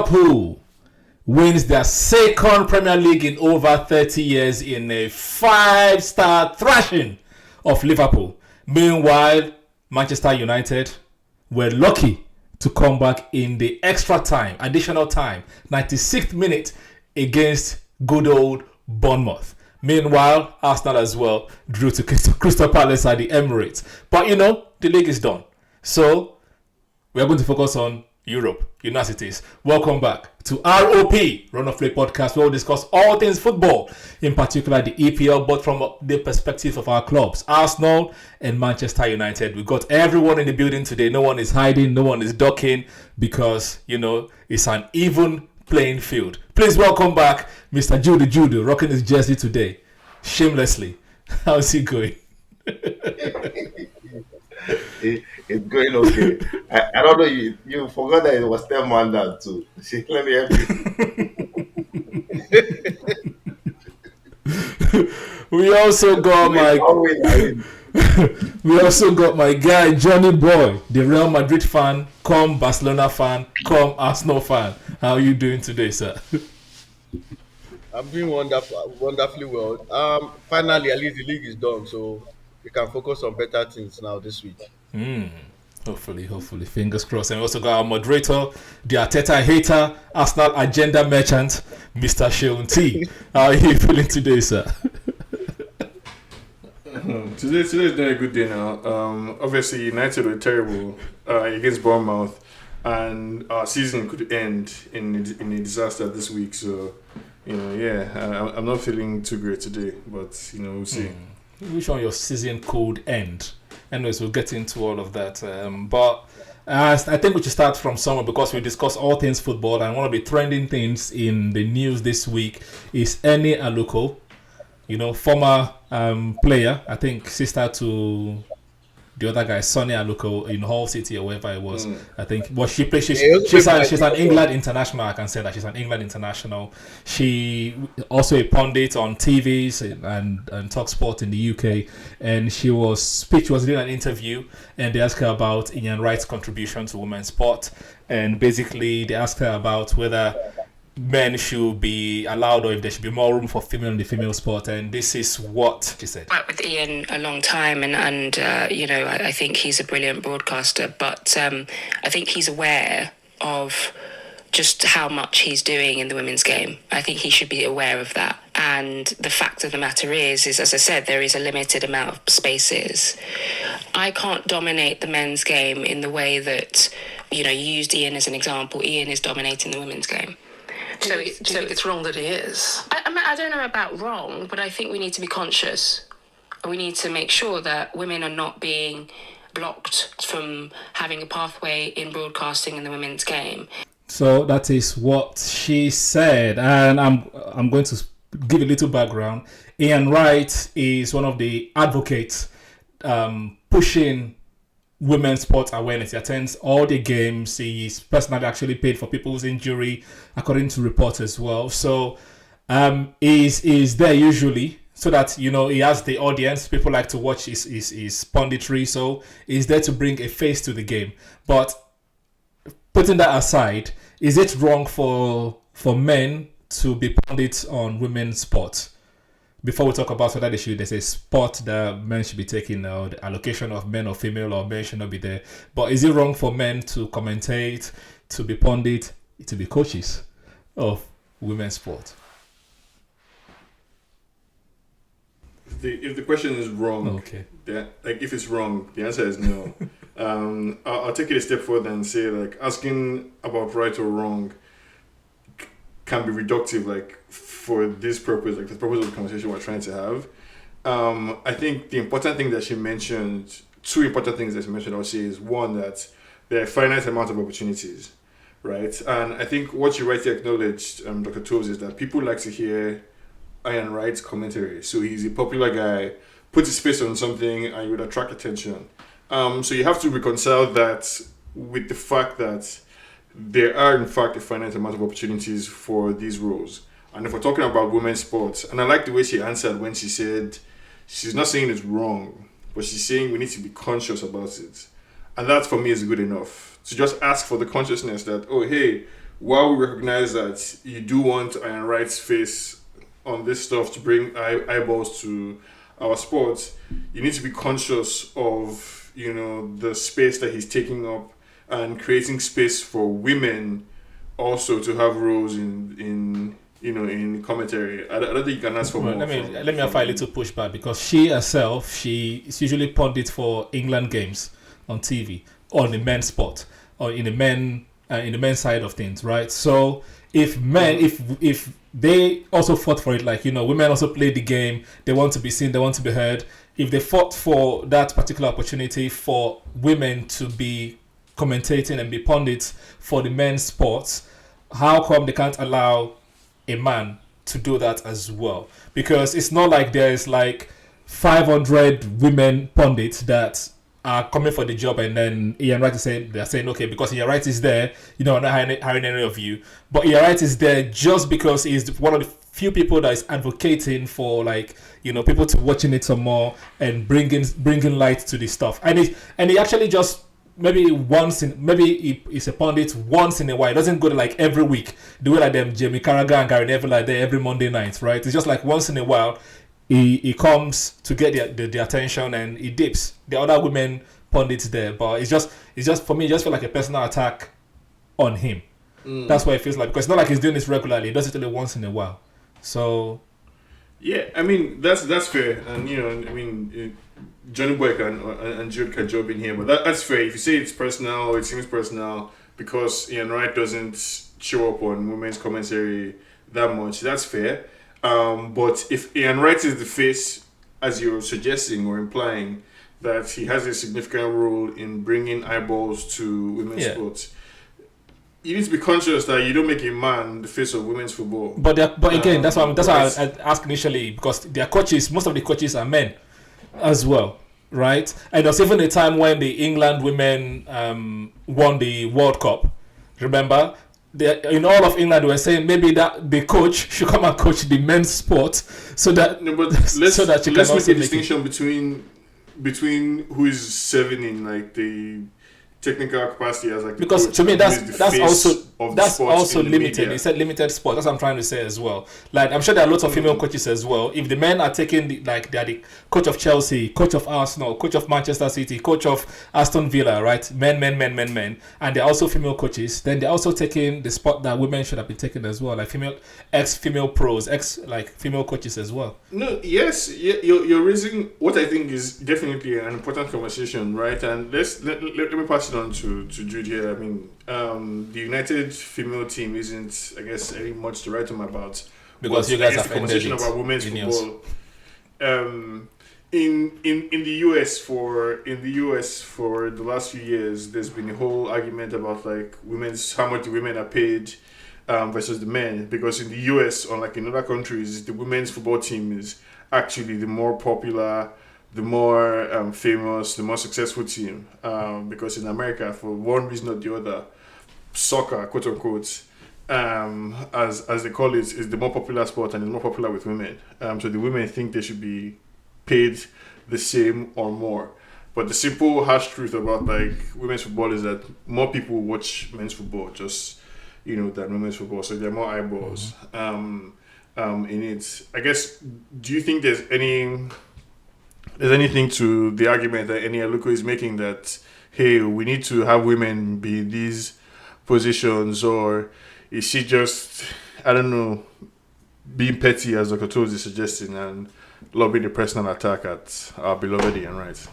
Liverpool wins their second Premier League in over 30 years in a 5-star thrashing of Liverpool. Meanwhile, Manchester United were lucky to come back in the additional time, 96th minute against good old Bournemouth. Meanwhile, Arsenal as well drew to Crystal Palace at the Emirates. But the league is done. So, we are going to focus on Europe, universities. Welcome back to ROP, Run of Play Podcast, where we'll discuss all things football, in particular the EPL, but from the perspective of our clubs, Arsenal and Manchester United. We've got everyone in the building today. No one is hiding, no one is ducking, because, it's an even playing field. Please welcome back Mr. Judy, rocking his jersey today, shamelessly. How's he going? It's going okay. I don't know, you forgot that it was 10 man down too. Let me help you. We also got my guy Johnny Boy, the Real Madrid fan, come Barcelona fan, come Arsenal fan. How are you doing today, sir? I'm doing wonderfully well. Finally, at least the league is done, so we can focus on better things now this week. Hopefully, fingers crossed. And we also got our moderator, the Arteta hater, Arsenal agenda merchant, Mr. Sheon T. How are you feeling today, sir? Today's been a good day now. Obviously, United were terrible against Bournemouth, and our season could end in a disaster this week. So, I'm not feeling too great today, but we'll see. Which one your season could end? Anyways, we'll get into all of that. But I think we should start from somewhere, because we discuss all things football, and one of the trending things in the news this week is Eni Aluko, former player, I think sister to the other guy, Sonny Aluko, in Hull City or wherever it was. I think. Well, she's an England international. I can say that she's an England international. She also a pundit on TVs and talk sport in the UK. And she was doing an interview, and they asked her about Ian Wright's contribution to women's sport. And basically, they asked her about whether men should be allowed, or if there should be more room for female in the female sport, and this is what she said. I've worked with Ian a long time, and I think he's a brilliant broadcaster, but I think he's aware of just how much he's doing in the women's game. I think he should be aware of that. And the fact of the matter is, as I said, there is a limited amount of spaces. I can't dominate the men's game in the way that, you used Ian as an example. Ian is dominating the women's game. Do you think it's wrong that he is? I don't know about wrong, but I think we need to be conscious. We need to make sure that women are not being blocked from having a pathway in broadcasting in the women's game. So that is what she said, and I'm going to give a little background. Ian Wright is one of the advocates pushing women's sports awareness. He attends all the games. He's personally actually paid for people's injury, according to reports as well. So he's there usually so that he has the audience. People like to watch his punditry, so he's there to bring a face to the game. But putting that aside, is it wrong for men to be pundits on women's sports? Before we talk about whether there's a sport that men should be taking, or the allocation of men or female, or men should not be there. But is it wrong for men to commentate, to be pundit, to be coaches of women's sport? If the question is wrong, okay. If it's wrong, the answer is no. I'll take it a step further and say, asking about right or wrong can be reductive, for this purpose, the purpose of the conversation we're trying to have. I think the important thing that she mentioned, two important things that she mentioned, I would say, is one, that there are a finite amount of opportunities, right? And I think what you rightly acknowledged, Dr. Toves, is that people like to hear Ian Wright's commentary. So he's a popular guy, puts his face on something, and you would attract attention. So you have to reconcile that with the fact that there are, in fact, a finite amount of opportunities for these roles. And if we're talking about women's sports, and I like the way she answered when she said she's not saying it's wrong, but she's saying we need to be conscious about it. And that, for me, is good enough. To just ask for the consciousness that, oh, hey, while we recognize that you do want Ian Wright's face on this stuff to bring eyeballs to our sports, you need to be conscious of the space that he's taking up and creating space for women also to have roles in commentary. I don't think you can ask for Well, more. let me offer a little pushback because she herself, she is usually pundit for England games on TV or the men's sport or in the men's side of things, right? So if men, if they also fought for it, like women also play the game, they want to be seen, they want to be heard. If they fought for that particular opportunity for women to be commentating and be pundits for the men's sports, how come they can't allow a man to do that as well? Because it's not like there's like 500 women pundits that are coming for the job, and then Ian Wright is saying, they're saying, okay, because Ian Wright is there, I'm not hiring any of you. But Ian Wright is there just because he's one of the few people that is advocating for, like, people to watching it some more and bringing light to this stuff. And he actually just maybe he's a pundit once in a while. It doesn't go to like every week. The way like them Jamie Carragher and Gary Neville like there every Monday night, right? It's just like once in a while he comes to get the attention and he dips. The other women pundits there, but it's just for me, it just feel like a personal attack on him. That's what it feels like, because it's not like he's doing this regularly. He does it only once in a while. So yeah, I mean that's fair, and Johnny Boy and Jude can jump in here, but that's fair. If you say it's personal, it seems personal because Ian Wright doesn't show up on women's commentary that much. That's fair. But if Ian Wright is the face, as you're suggesting or implying, that he has a significant role in bringing eyeballs to women's sports, you need to be conscious that you don't make a man the face of women's football. But again, that's why I asked initially, because their coaches, most of the coaches are men as well, right? And there was even a time when the England women won the World Cup. Remember, in all of England, they were saying maybe that the coach should come and coach the men's sport, so that let's make a distinction between who is serving in like the technical capacity as like, because to me that's also limited. Media. They said limited sport. That's what I'm trying to say as well. Like, I'm sure there are lots of female coaches as well. If the men are taking they're the coach of Chelsea, coach of Arsenal, coach of Manchester City, coach of Aston Villa, right? Men, and they're also female coaches. Then they're also taking the spot that women should have been taking as well, like female pros, female coaches as well. No, yes, you're raising what I think is definitely an important conversation, right? And let me pass it on to Jude here. I mean, the United female team isn't, I guess, any much to write home about, because you guys are the conversation about women's football. In the US for the last few years, there's been a whole argument about like how much the women are paid versus the men, because in the US, unlike in other countries, the women's football team is actually the more popular, the more famous, the more successful team, because in America, for one reason or the other, soccer, quote unquote, as they call it, is the more popular sport and is more popular with women. So the women think they should be paid the same or more. But the simple harsh truth about like women's football is that more people watch men's football just than women's football, so there are more eyeballs in it. I guess, do you think there's anything to the argument that Eni Aluko is making that, hey, we need to have women be in these positions, or is she just, I don't know, being petty, as Dr. Toes is suggesting, and lobbying a personal attack at our beloved Ian Wright?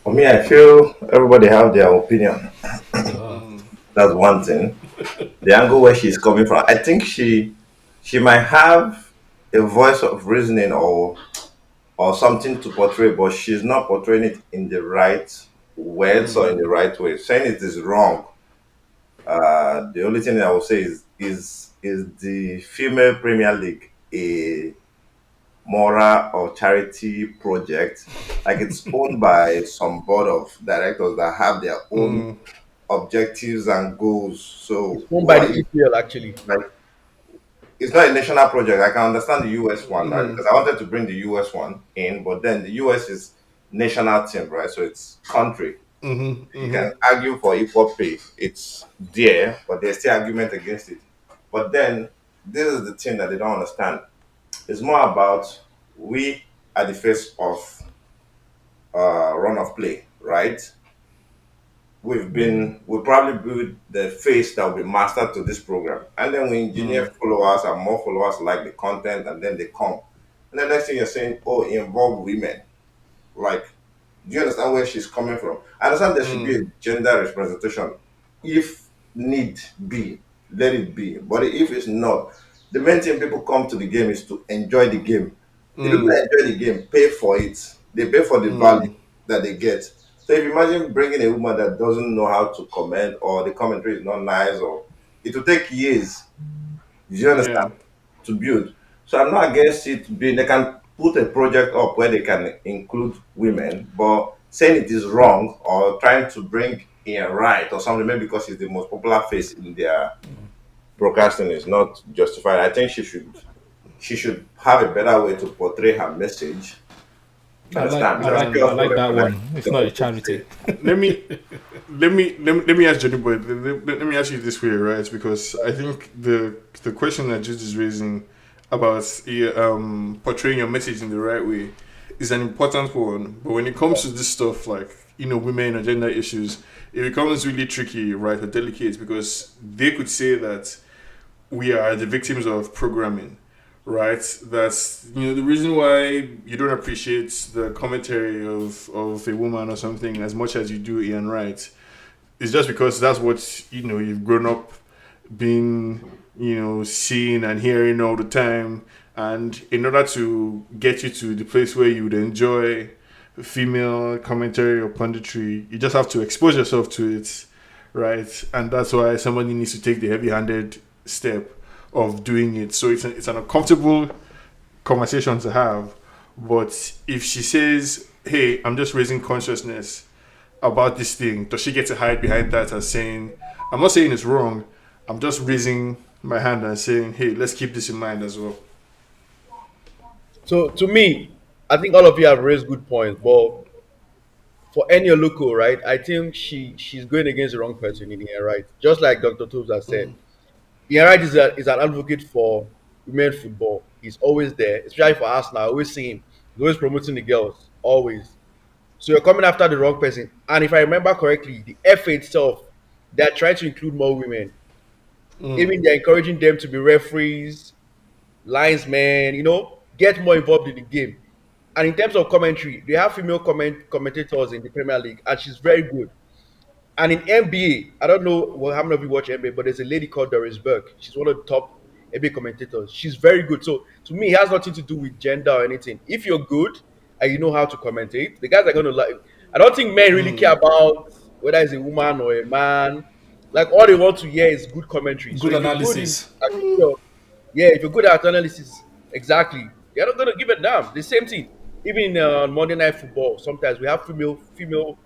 For me, I feel everybody have their opinion. That's one thing. The angle where she's coming from, I think she might have a voice of reasoning or something to portray, but she's not portraying it in the right words or in the right way. Saying it is wrong. The only thing I will say is the female Premier League a moral or charity project? Like, it's owned by some board of directors that have their own objectives and goals. So It's owned by the EPL actually. like, it's not a national project. I can understand the US one, right? Because I wanted to bring the US one in, but then the US is national team, right? So it's country. You can argue for equal pay. It's there, but there's still argument against it. But then this is the thing that they don't understand. It's more about we are the face of run of play, right? We'll probably build the face that will be mastered to this program. And then we engineer followers and more followers like the content and then they come. And the next thing you're saying, oh, involve women. Like, do you understand where she's coming from? I understand there should be a gender representation. If need be, let it be. But if it's not, the main thing people come to the game is to enjoy the game. The people that enjoy the game pay for it. They pay for the value that they get. So if you imagine bringing a woman that doesn't know how to comment or the commentary is not nice or it will take years. Do you understand? Yeah. To build. So I'm not against it being they can put a project up where they can include women, but saying it is wrong or trying to bring Ian Wright or something maybe because he's the most popular face in their broadcasting is not justified. I think she should have a better way to portray her message. I like Understand? I Just like I pure like that like one. It's not a charity. Let me let me ask Jenny, but let me ask you this way, right? Because I think the question that Jude is raising about portraying your message in the right way is an important one. But when it comes to this stuff like women or gender issues, it becomes really tricky, right, or delicate because they could say that we are the victims of programming, right? That's the reason why you don't appreciate the commentary of a woman or something as much as you do Ian Wright. It's just because that's what you've grown up being seeing and hearing all the time. And in order to get you to the place where you would enjoy female commentary or punditry, you just have to expose yourself to it, right? And that's why somebody needs to take the heavy-handed step of doing it. So it's an uncomfortable conversation to have. But if she says, "Hey, I'm just raising consciousness about this thing," does she get to hide behind that as saying, "I'm not saying it's wrong. I'm just raising my hand and saying, hey, let's keep this in mind as well." So to me, I think all of you have raised good points, but for Eni Aluko, right, I think she's going against the wrong person in here, right? Just like Dr. Toops has said. Ian Wright is an advocate for women football. He's always there, especially for Arsenal. I always see him. He's always promoting the girls, always. So you're coming after the wrong person. And if I remember correctly, the FA itself, they're trying to include more women. Even they're encouraging them to be referees, linesmen, get more involved in the game. And in terms of commentary, they have female commentators in the Premier League, and she's very good. And in NBA, I don't know how many of you watch NBA, but there's a lady called Doris Burke. She's one of the top NBA commentators. She's very good. So to me, it has nothing to do with gender or anything. If you're good and you know how to commentate, the guys are going to like. I don't think men really care about whether it's a woman or a man. Like all they want to hear is good commentary. So Good if you're good in, analysis. yeah, if you're good at analysis, exactly, they're not going to give it down. The same thing. Even in Monday Night Football, sometimes we have female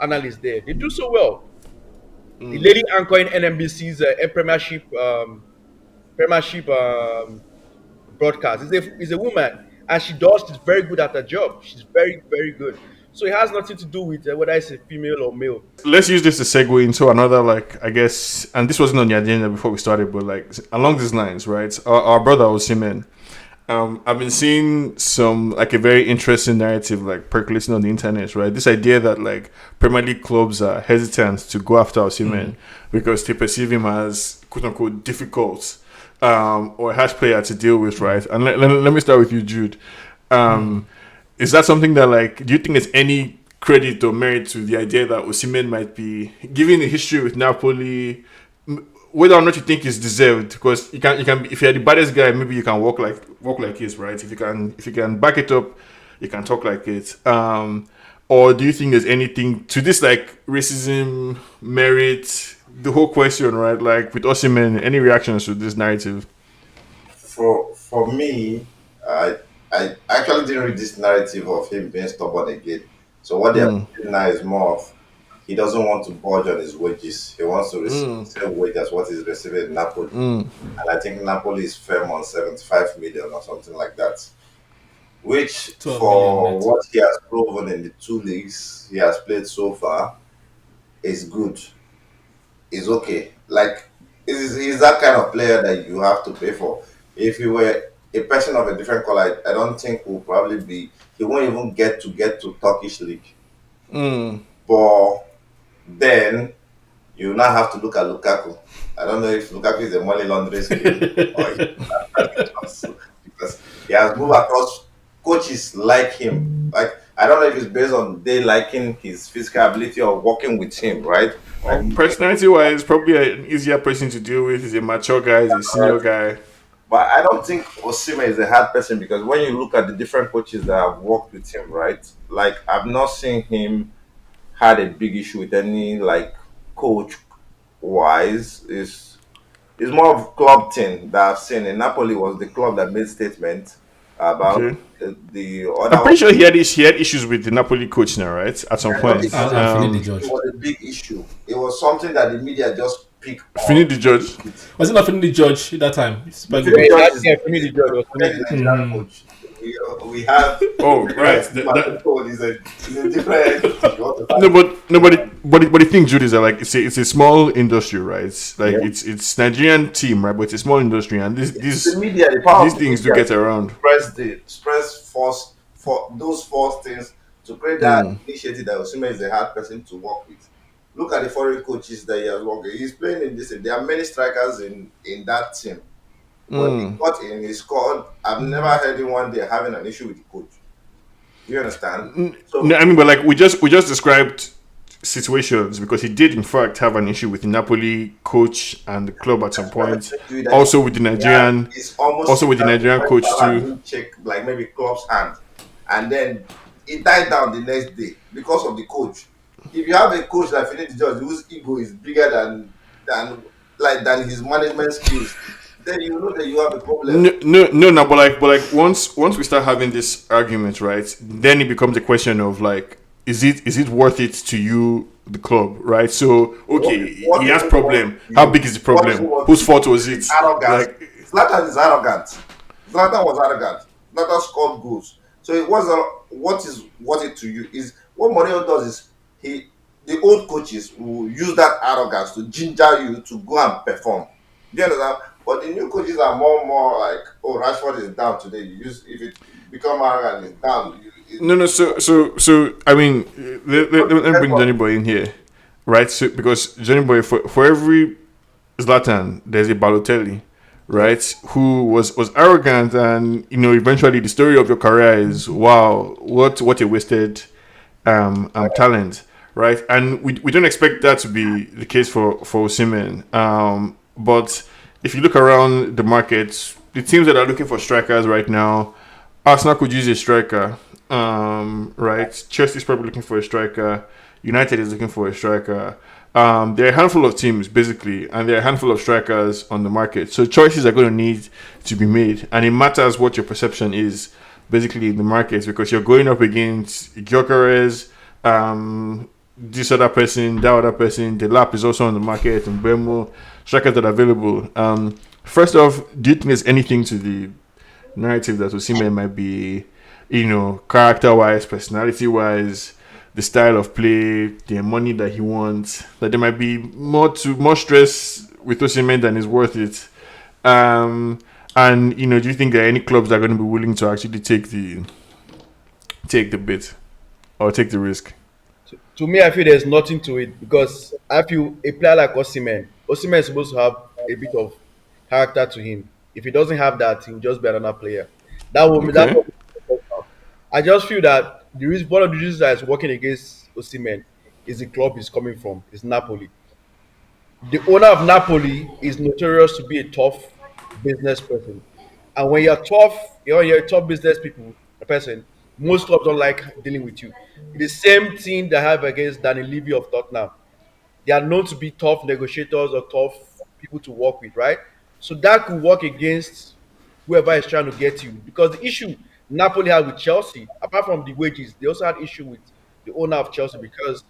analysts there. They do so well. The lady anchoring NMBC's Premiership broadcast is a woman, and she's very good at her job. She's very very good. So it has nothing to do with whether it's a female or male. Let's use this to segue into another, like, I guess, and this wasn't on the agenda before we started, but like along these lines, right? Our brother Osimhen. I've been seeing some like a very interesting narrative like percolating on the internet, right? This idea that like Premier League clubs are hesitant to go after Osimhen because they perceive him as quote unquote difficult or a harsh player to deal with, right? And let me start with you, Jude. Is that something that like do you think there's any credit or merit to the idea that Osimhen might be given the history with Napoli? Whether or not you think it's deserved, because you can if you're the baddest guy, maybe you can walk like his, right? If you can back it up, you can talk like it. Or do you think there's anything to this like racism, merit, the whole question, right? Like with Osimhen, any reactions to this narrative? For me, I actually didn't read this narrative of him being stubborn again. So what they're doing now is more of he doesn't want to budge on his wages. He wants to receive the same wage as what he's receiving in Napoli. And I think Napoli is firm on 75 million or something like that. which 12 million for net. what he has proven in the two leagues he has played so far is good. Is okay. Like is that kind of player that you have to pay for. If he were a person of a different color, I don't think will probably be. He won't even get to Turkish league. Mm. But then you now have to look at Lukaku. I don't know if Lukaku is a money laundering scheme or if it's because he has moved across. Coaches like him. Like I don't know if it's based on they liking his physical ability or working with him, right? Well, Like personality wise, probably an easier person to deal with. He's a mature guy, he's a senior guy. but I don't think Osimhen is a hard person because when you look at the different coaches that have worked with him, right? Like I've not seen him had a big issue with any like coach wise. Is more of club thing that I've seen. In Napoli was the club that made statement about Okay. the I'm other one. pretty sure he had issues with the Napoli coach now, right? At some I thought point. And Finidi it George. was a big issue. It was something that the media just picked Fini on. the judge. Was it not Finidi George that time? Philip Yeah, Spaghetti. George that is yeah, for me the judge was forget the Finidi. Nigerian coach. We have Oh, the right. rest Mateo is a different entity. You want to No, find but but the thing, Jude, is that like it's a small industry, right? Like yeah. it's Nigerian team, right? But it's a small industry, and The media, the power these of the things do media get to around. express force for those force things to create that Mm, initiative that Osimhen is a hard person to work with. Look at the foreign coaches that he has worked with. He's playing in this. There are many strikers in that team. When he mm. got in, he scored. I've never heard anyone there having an issue with the coach. Do you understand? No, So I mean, but like we just described situations because he did in fact have an issue with the Napoli coach and the club at some that's what I'm point. saying to you that Also with the yeah, Nigerian, it's almost also with the similar to Nigerian when coach Salah too. didn't check like maybe club's hand, and then it died down the next day because of the coach. If you have a coach like Finidi George whose ego is bigger than his management skills, then you know that you have a problem. No, but like once we start having this argument, right? Then it becomes a question of like, is it worth it to you, the club, right? So okay, What he is has it worth problem. to How you? big is the What is it problem? worth Whose to you? fault was Is it? it arrogance? Like, Zlatan is arrogant. Zlatan was arrogant. Zlatan scored goals. So it was what is worth it to you is what Mourinho does is he the old coaches will use that arrogance to ginger you to go and perform. Do you understand? But the new coaches are more like, oh, Rashford is down today. You use if it become arrogant, it's down. no. So I mean, let me bring Johnny Boy in here, right? So because Johnny Boy, for every Zlatan, there's a Balotelli, Yeah. right? Who was arrogant, and eventually the story of your career is wow, what a wasted talent, right? And we don't expect that to be the case for Osimhen. But if you look around the markets, the teams that are looking for strikers right now, Arsenal could use a striker, right? Chelsea's probably looking for a striker. United is looking for a striker. There are a handful of teams basically, and there are a handful of strikers on the market. So choices are going to need to be made, and it matters what your perception is basically in the markets because you're going up against Gyökeres, this other person, that other person. The lap is also on the market, and Bremo strikers that are available. First off, do you think there's anything to the narrative that Osimhen might be, character wise, personality wise, the style of play, the money that he wants, that there might be more stress with Osimhen than is worth it? And do you think there are any clubs that are going to be willing to actually take the bit or take the risk? To me, I feel there's nothing to it because I feel a player like Osimhen is supposed to have a bit of character to him. If he doesn't have that, he'll just be another player. That will that's Okay. what I just feel that one of the reasons that is working against Osimhen is the club he's coming from, is Napoli. The owner of Napoli is notorious to be a tough business person. And when you're a tough business person, most clubs don't like dealing with you. The same thing they have against Danny Levy of Tottenham. They are known to be tough negotiators or tough people to work with, right? So that could work against whoever is trying to get you. Because the issue Napoli had with Chelsea, apart from the wages, they also had issue with the owner of Chelsea because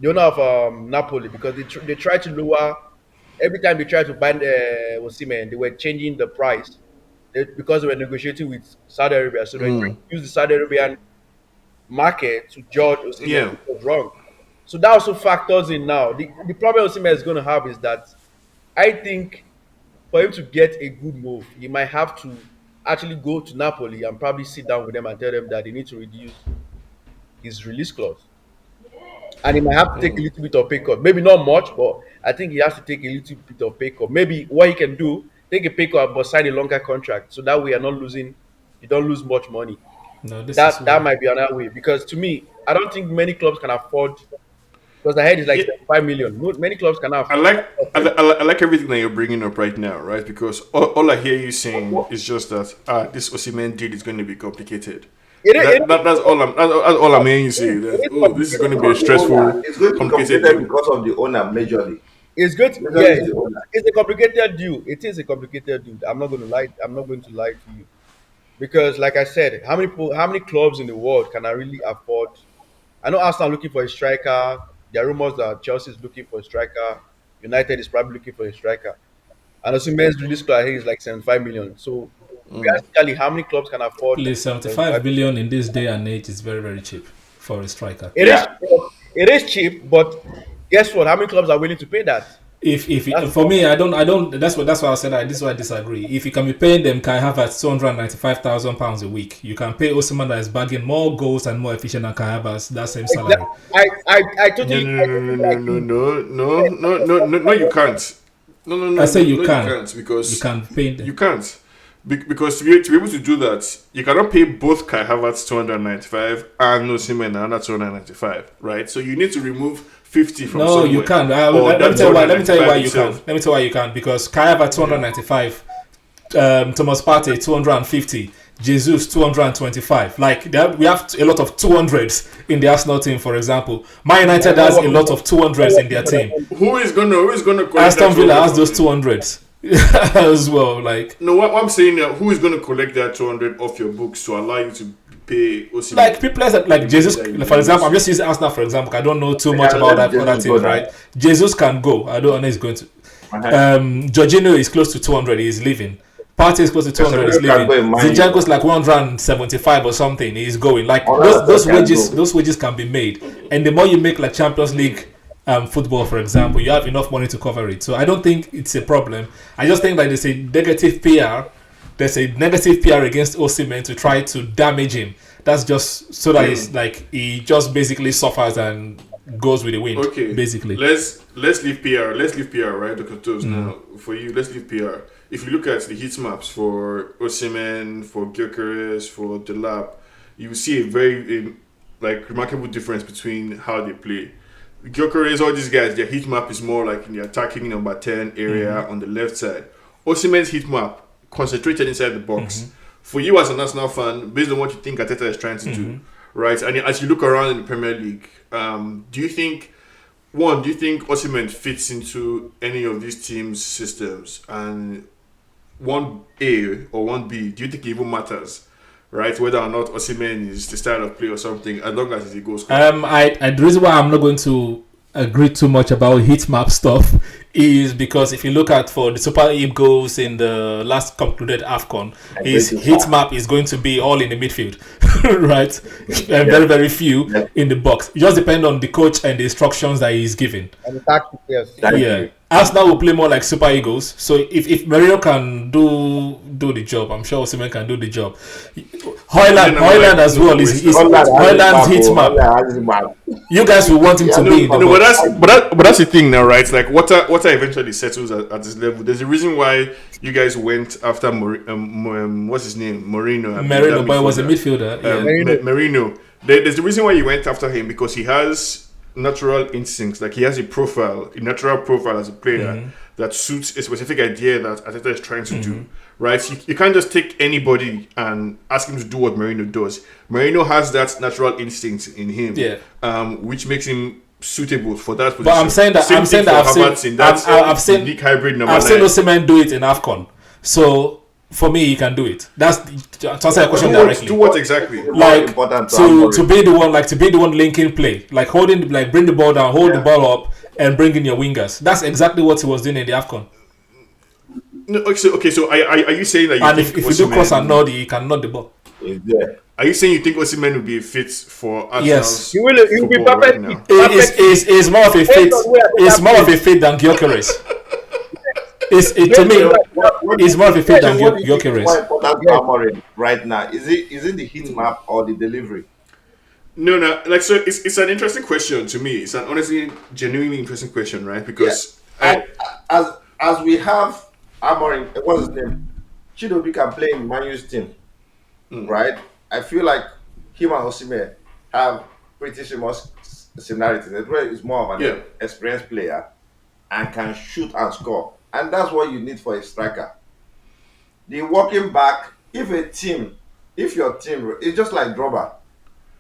the owner of Napoli because they tried to lower every time they tried to buy Osimhen, they were changing the price. because they were negotiating with Saudi Arabia, so they Mm. used the Saudi Arabian market to judge Osimhen Yeah. was wrong. So that also factors in now. The problem Osimhen is going to have is that I think for him to get a good move, he might have to actually go to Napoli and probably sit down with them and tell them that they need to reduce his release clause. And he might have to take a little bit of pay cut. Maybe not much, but I think he has to take a little bit of pay cut. Maybe what he can do, take a pay cut but sign a longer contract. So that way you're not losing, you don't lose much money. No, this is That might be another way. Because to me, I don't think many clubs can afford, because the head is like Yeah. 5 million. Many clubs can I afford. like I like everything that you're bringing up right now, right? Because all I hear you saying is just that this Osimhen deal is going to be complicated. That's all I'm hearing you say. That, this is going to be a stressful, It's going to be complicated complicated deal. because of the owner majorly. It's good. Majorly Yeah, is the owner. it's a complicated deal. It is a complicated deal. I'm not going to lie. I'm not going to lie to you, because, like I said, how many clubs in the world can I really afford? I know Arsenal are looking for a striker. There are rumors that Chelsea is looking for a striker. United is probably looking for a striker. And Osimhen's release clause here is like 75 million. So realistically, how many clubs can afford please 75 billion in this day and age is very, very cheap for a striker. It is it is cheap, but guess what? How many clubs are willing to pay that? That's For me, I don't. That's why I said this is why I disagree. If you can be paying them Kai Havertz £295,000 a week, you can pay Osimhen that is bagging more goals and more efficient than Kai Havertz that same salary. I totally No, you can't. No, I say you no, can. You can't because You can pay them. You can't. Because to be able to do that, you cannot pay both Kai Havertz 295 and Osimhen another 295, right? So you need to remove 50 from No, somewhere. you can't. Or Let me that tell you why. Let me tell you why 295 you can. itself. Let me tell you why you can. Because Kai Havertz 295, Thomas Partey 250, Jesus 225. Like we have a lot of 200s in the Arsenal team, for example. Man United has a lot of 200s in their team. Who is gonna collect Aston that Villa has 200? those 200s as well. Like No, what I'm saying now, who is going to collect that 200 off your books to allow you to pay Osimhen? like people like Jesus, for example. I'm just using Arsenal for example. I don't know too much about that let other Jesus team, go now. right? Jesus can go. I don't know he's going to. Jorginho is close to 200. He's leaving. Partey is close to 200. He's Casemiro can go leaving. in Man Zinchenko's like 175 or something. He's going. Like All those that can wages, go. those wages can be made. And the more you make, like Champions League football, for example, you have enough money to cover it. So I don't think it's a problem. I just think that there's a negative PR. There's a negative PR against Osimhen to try to damage him. That's just so that it's like he just basically suffers and goes with the wind. Okay, basically. Let's leave PR. Let's leave PR, right, Dr. Toes? Now, for you, let's leave PR. If you look at the heat maps for Osimhen, for Gyökeres, for Delap, you see a very remarkable difference between how they play. Gyökeres, all these guys, their heat map is more like in the attacking number 10 area on the left side. Osimhen's heat map concentrated inside the box. For you as an Arsenal fan, based on what you think Arteta is trying to do, right? And as you look around in the Premier League, do you think Osimhen fits into any of these teams' systems? And 1A or 1B, do you think it even matters? Right, whether or not Osimhen is the style of play or something, as long as he's a goal scorer. The reason why I'm not going to agree too much about heat map stuff is because if you look at for the Super Eagles in the last concluded AFCON, his heat map is going to be all in the midfield, right? And very, very few in the box. It just depends on the coach and the instructions that he's given. And the tactics, yes. Yeah. Arsenal will play more like Super Eagles. So if Mourinho can do the job, I'm sure Osimhen can do the job. Hoyland as well is Hoyland's heat map. You guys will want him to be in the box. But that's the thing now, right? Like Water eventually settles at this level. There's a reason why you guys went after what's his name, Merino, but he was a midfielder. Merino. There's the reason why you went after him, because he has natural instincts. Like he has a natural profile as a player that suits a specific idea that Arteta is trying to do. Right? You can't just take anybody and ask him to do what Merino does. Merino has that natural instinct in him, which makes him suitable for that position. But I'm saying that I've seen unique hybrid number I've seen 9. Osimhen do it in AFCON. So for me, he can do it. That's to answer your question directly. Do what exactly? Like to be the one linking play, like holding, like bring the ball down, hold the ball up, and bring in your wingers. That's exactly what he was doing in the AFCON. No, okay. So are you saying that you And think if you do cross and nod, he can nod the ball. Is there? Are you saying you think Osimhen would be fit for Arsenal's Yes. He will be football right perfect. now? It's more of a fit. It's more of a fit than Gyökeres. To me, it's more of a fit than What do you think is more Gyökeres. important to Amorim right now? Is it the heat map or the delivery? No. Like, so it's an interesting question to me. It's an honestly, genuinely interesting question, right? Because And as we have Amorim, what's his name? Chidobe can play in Man U's team, right? I feel like him and Osimhen have pretty similarities. Edward is more of an experienced player and can shoot and score, and that's what you need for a striker. The walking back, if your team, it's just like Drogba,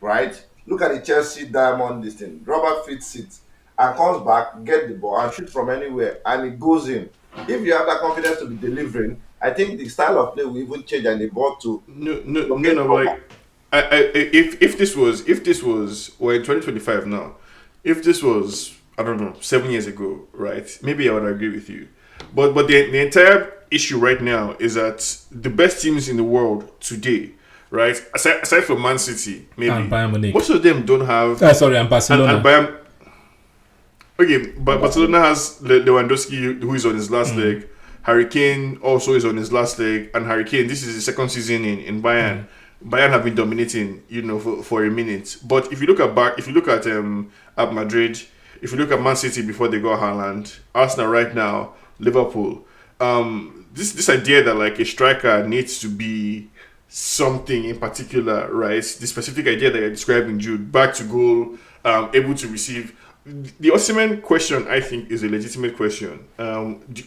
right? Look at the Chelsea diamond this thing. Drogba fits it and comes back, get the ball and shoot from anywhere, and it goes in. If you have that confidence to be delivering, I think the style of play will even change and the ball to no. Like, if this was we're in 2025 now. If this was, I don't know, 7 years ago, right? Maybe I would agree with you. But the entire issue right now is that the best teams in the world today, right? Aside from Man City, maybe And Bayern Munich. most of them don't have. And Barcelona. And Bayern. Okay, but Barcelona has Lewandowski, who is on his last leg. Harry Kane also is on his last leg, and Harry Kane, this is his second season in Bayern. Bayern have been dominating, for a minute. But if you look at Madrid, if you look at Man City before they got Haaland, Arsenal right now, Liverpool, this idea that like a striker needs to be something in particular, right? The specific idea that you're describing, Jude, back to goal, able to receive. The Osimhen question, I think, is a legitimate question.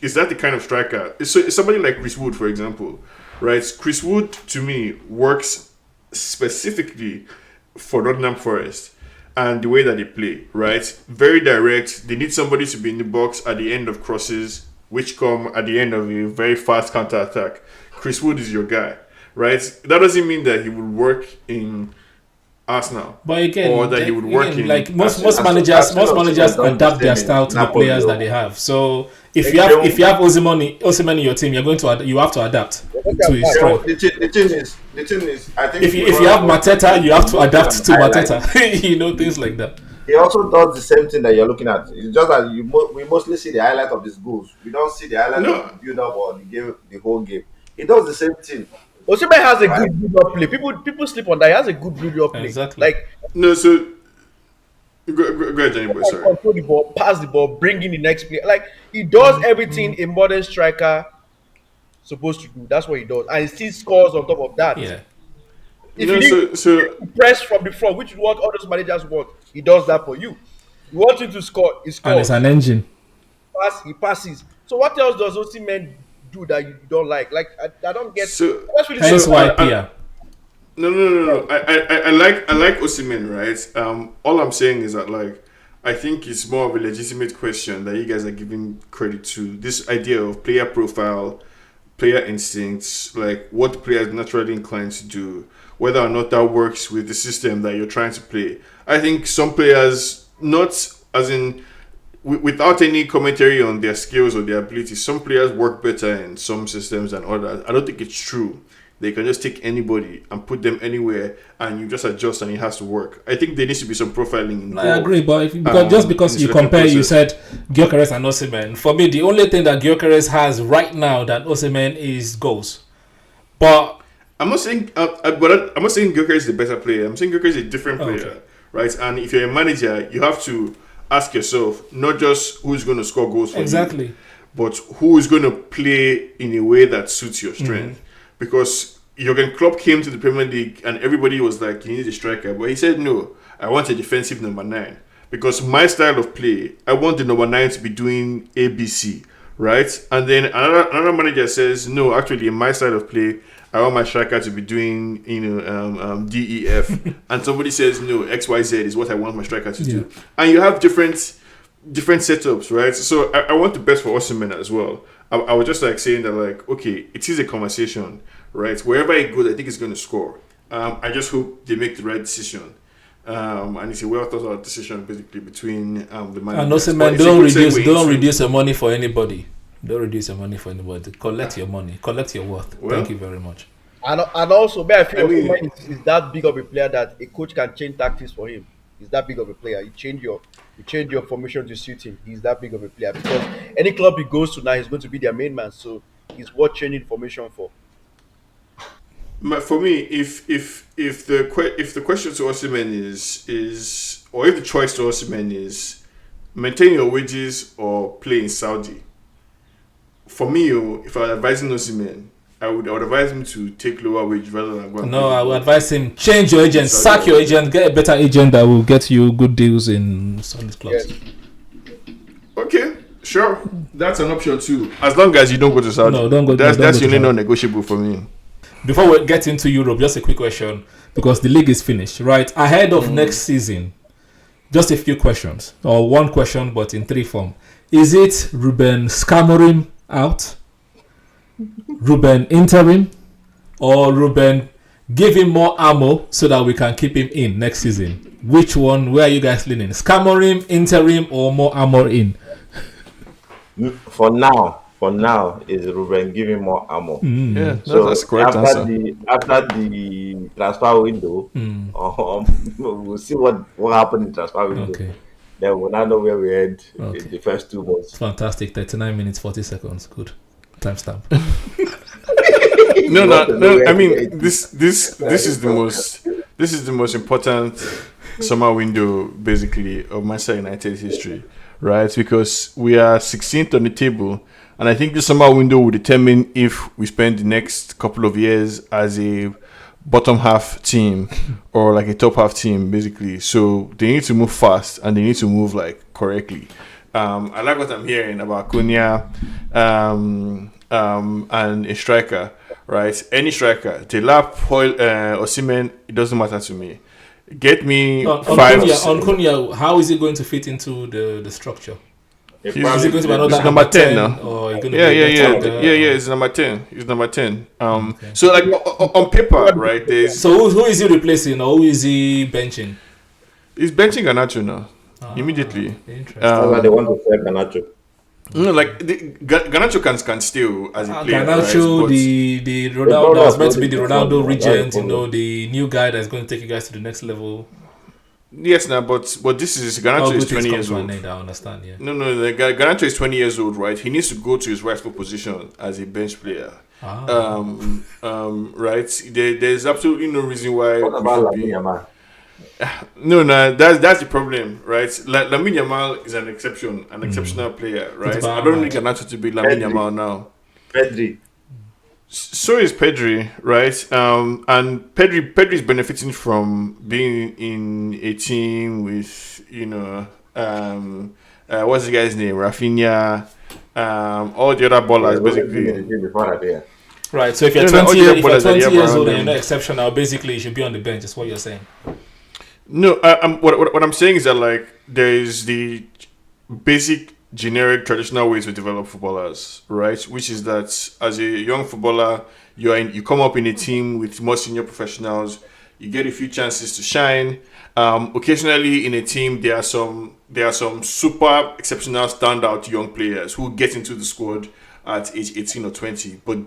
Is that the kind of striker? So somebody like Chris Wood, for example, right? Chris Wood, to me, works specifically for Nottingham Forest and the way that they play, right? Very direct. They need somebody to be in the box at the end of crosses, which come at the end of a very fast counter-attack. Chris Wood is your guy, right? That doesn't mean that he would work in Arsenal, but again, or that he would work in, like most managers adapt their style to the players that they have. So if you have Osimhen in your team, you have to adapt to his style. The thing is, I think if you have Mateta, you have to adapt to Mateta. Things like that. He also does the same thing that you're looking at. It's just that we mostly see the highlight of his goals. We don't see the highlight of the build-up or the whole game. He does the same thing. Osimhen has a good build-up play. People sleep on that. He has a good build-up play. Exactly. Like so. Go ahead, Johnny boy. Sorry. Control the ball, pass the ball, bring in the next play. Like he does everything a modern striker supposed to do. That's what he does, and he still scores on top of that. Yeah. If you press from the front, which is what all those managers want, he does that for you. You want him to score, he scores. And it's an engine. He passes. So what else does Osimhen do that you don't like? Like I don't get. So hence why Pia. No. I like Osimhen, right? All I'm saying is that like I think it's more of a legitimate question that you guys are giving credit to. This idea of player profile, player instincts, like what the player is naturally inclined to do, whether or not that works with the system that you're trying to play. I think some players, not as in without any commentary on their skills or their abilities, some players work better in some systems than others. I don't think it's true. They can just take anybody and put them anywhere, and you just adjust, and it has to work. I think there needs to be some profiling involved. I agree, but just because you compare, you said Gyökeres and Osimhen. For me, the only thing that Gyökeres has right now that Osimhen is goals. But I'm not saying, I'm not saying Gyökeres is a better player. I'm saying Gyökeres is a different player, right? And if you're a manager, you have to ask yourself not just who's going to score goals for you, but who is going to play in a way that suits your strength. Because Jurgen Klopp came to the Premier League and everybody was like, you need a striker. But he said, no, I want a defensive number 9. Because my style of play, I want the number 9 to be doing ABC, right? And then another manager says, no, actually, in my style of play, I want my striker to be doing, DEF. And somebody says, no, XYZ is what I want my striker to do. And you have different setups, right? So I want the best for Osimhen as well. I was just like saying that, like, okay, it is a conversation, right? Wherever he goes, I think he's going to score. I just hope they make the right decision. And it's a well thought out decision, basically, between the managers. And Osimhen don't reduce the money for anybody. Don't reduce your money for anybody. Collect your money. Collect your worth. Well, Thank you very much. And also, I feel I mean, Osimhen is that big of a player that a coach can change tactics for him. He's that big of a player. You change your formation to suit him. He's that big of a player because any club he goes to now, he's going to be their main man. So he's worth changing formation for. for me, if the question to Osimhen is or if the choice to Osimhen is maintain your wages or play in Saudi, for me, if I was advising Osimhen, I would advise him to take lower wage rather than go. No, I would advise him change your agent, sack your agent, get a better agent that will get you good deals in solid clubs. Yes. Okay, sure, that's an option too. As long as you don't go to Saudi. No, don't go. That's don't go the only Saudi. non-negotiable for me. Before we get into Europe, just a quick question because the league is finished, right? Ahead of next season, just a few questions or one question, but in three form. Is it Ruben Amorim out? Ruben interim, or Ruben give him more ammo so that we can keep him in next season? Which one? Where are you guys leaning? Amorim interim or more ammo in? For now, is Ruben giving more ammo? Yeah, So that's the correct after answer. the transfer window, we'll see what happened in transfer window. Okay, Then we'll now know where we head Okay. in the first 2 months. fantastic. 39 minutes 40 seconds. Good timestamp. No. I mean, this is the most important summer window basically of Manchester United history, right? Because we are 16th on the table, and I think the summer window will determine if we spend the next couple of years as a bottom half team or like a top half team, basically. So they need to move fast and they need to move like correctly. I like what I'm hearing about Cunha and a striker, right? Any striker, Delap, Osimhen, it doesn't matter to me. Get me On five. Cunha, how is it going to fit into the structure? If He's- Is it going to be another He's number 10 now. or going to Yeah, be yeah. better? He's number 10. He's number 10. So like on paper, right? There's So who is he replacing, or who is he benching? he's benching Garnacho now immediately. Interesting. that's why they want to sell Garnacho. No, like Garnacho can still as a player. Garnacho, right? the But Ronaldo that was meant to be the that's Ronaldo not- regent, that's you not- know, the new guy that's going to take you guys to the next level. Yes, now, but this is All Garnacho good is things 20 come years to an old. end, I understand, yeah. No, Garnacho is 20 years old, right? He needs to go to his rightful position as a bench player. Right? There's absolutely no reason why. What we about should be- Lamine Yamal? No, that's the problem, right? Lamine Yamal is an exception, an exceptional player, right? about I don't Ahmad? need Garnacho to be Lamine Pedri. Yamal now. Pedri. So is Pedri, right? And Pedri is benefiting from being in a team with, what's the guy's name? Rafinha, all the other ballers, basically. Before that, yeah. Right, so if you're No, no, 20, all the if you're ballers that 20 you have years around old and you're them. not exceptional, basically you should be on the bench, is what you're saying. No, what I'm saying is that like there is the basic generic traditional way to develop footballers, right? Which is that as a young footballer, you come up in a team with more senior professionals, you get a few chances to shine. Occasionally in a team there are some super exceptional standout young players who get into the squad at age 18 or 20. But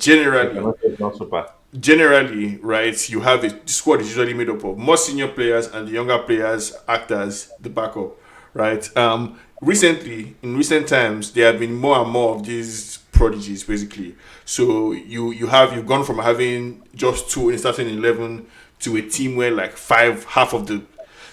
Not super. generally, right, you have the squad is usually made up of more senior players and the younger players act as the backup, right? In recent times, there have been more and more of these prodigies, basically. So you've gone from having just two in starting 11 to a team where like half of the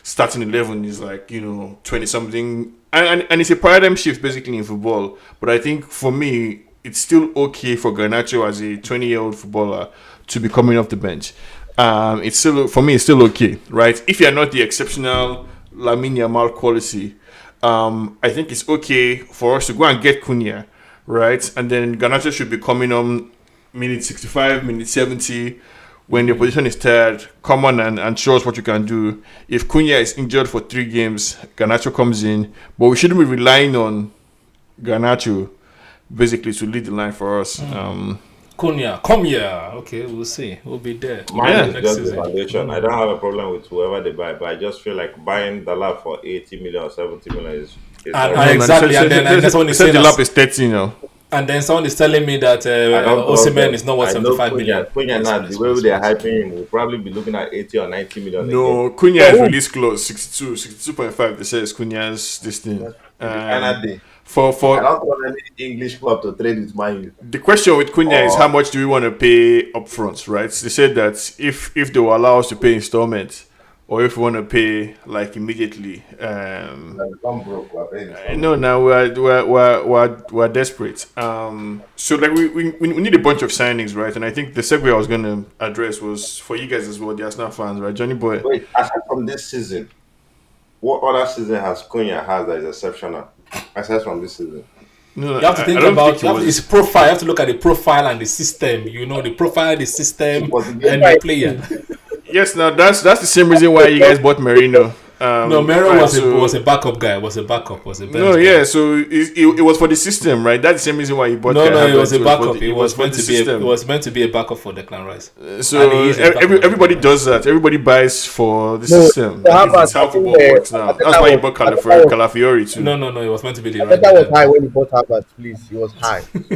starting 11 is like 20 something, and it's a paradigm shift basically in football. But I think for me, it's still okay for Garnacho as a 20-year-old footballer to be coming off the bench. It's still, for me, it's still okay, right? If you're not the exceptional Lamine Yamal quality, I think it's okay for us to go and get Cunha, right? And then Garnacho should be coming on minute 65, minute 70. When your position is tired, come on and show us what you can do. If Cunha is injured for 3 games, Garnacho comes in. But we shouldn't be relying on Garnacho basically to lead the line for us. Cunha, come here. Okay, we'll see. We'll be there. Mine is Next just the season. foundation. I don't have a problem with whoever they buy, but I just feel like buying the lab for 80 million or 70 million is And very- exactly, and then that's when he said said the that- lap is 13 now. And then someone is telling me that I don't know Osimhen them. is not worth I know 75 million. Cunha now, the way they're hyping him, will probably be looking at 80 or 90 million. No, again. Cunha is release clause 62.5. They say it's Cunha's this thing. Final day. For I don't want any English club to trade with Man U. the question with Cunha is how much do we want to pay upfront, right? They said that if they will allow us to pay installments, or if we want to pay like immediately. I'm broke. We're paying No, now we're desperate. So like we need a bunch of signings, right? And I think the segue I was going to address was for you guys as well, the Arsenal fans, right? Johnny Boy. Wait, aside from this season, what other season has Cunha has that is exceptional? Aside from this season. No, You have to think I don't about think it was- his profile. You have to look at the profile and the system. You know, the profile, the system, Was it and the player. Yes, now that's the same reason why you guys bought Merino. No, Mero right, was a backup guy. Was a backup. Was a bench No, guy. yeah, so it was for the system, right? That's the same reason why you bought. No, Kai it was Havertz. a backup. For It was for meant the to be. It system. was meant to be a backup for Declan Rice. So And he is a backup. everybody does that. Everybody buys for the No, system. so Havertz, That's how I think, football works now. I think That's that why you was- bought I think that was- Calafiori too. No. It was meant to be the I right bet that was guy. high when he bought Havertz, please. He was high. So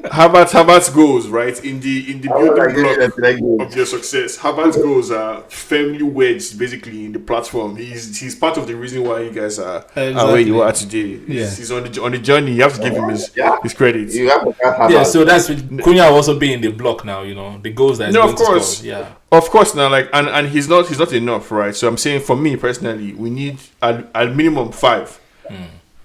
Havertz goals, right, in the building block of your success. Havertz goals are firmly wedged basically in the platform. He's part of the reason why you guys are where you are today. He's on the journey. You have to give him his credit. You have to have Yeah, so that's Cunha will also be in the block now. You know, the goals that he's No, going of to course. score. Yeah. Of course, now and he's not enough, right? So I'm saying for me personally, we need at minimum 5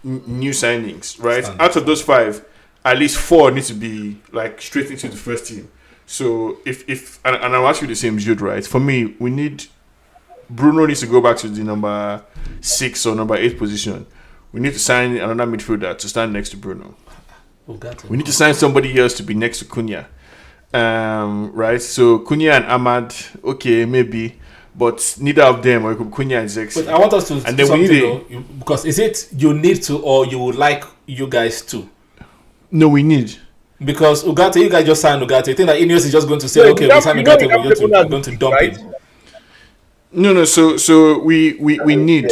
new signings, right? Standard. Out of those 5, at least 4 need to be like straight into the first team. So if and I'll ask you the same, Jude, right? For me, we need Bruno needs to go back to the number 6 or number 8 position. We need to sign another midfielder to stand next to Bruno. We need to sign somebody else to be next to Cunha. Right? So Cunha and Ahmad, okay, maybe, but neither of them, or it could be Cunha and Zexi. But I want us to And do then we something need though, because is it you need to or you would like you guys to? No, we need. Because Ugarte, you guys just signed Ugarte. You think that Ineos is just going to say, No, okay, you we signed know Ugarte, we're Ronaldo, going to dump right? him. No. So we need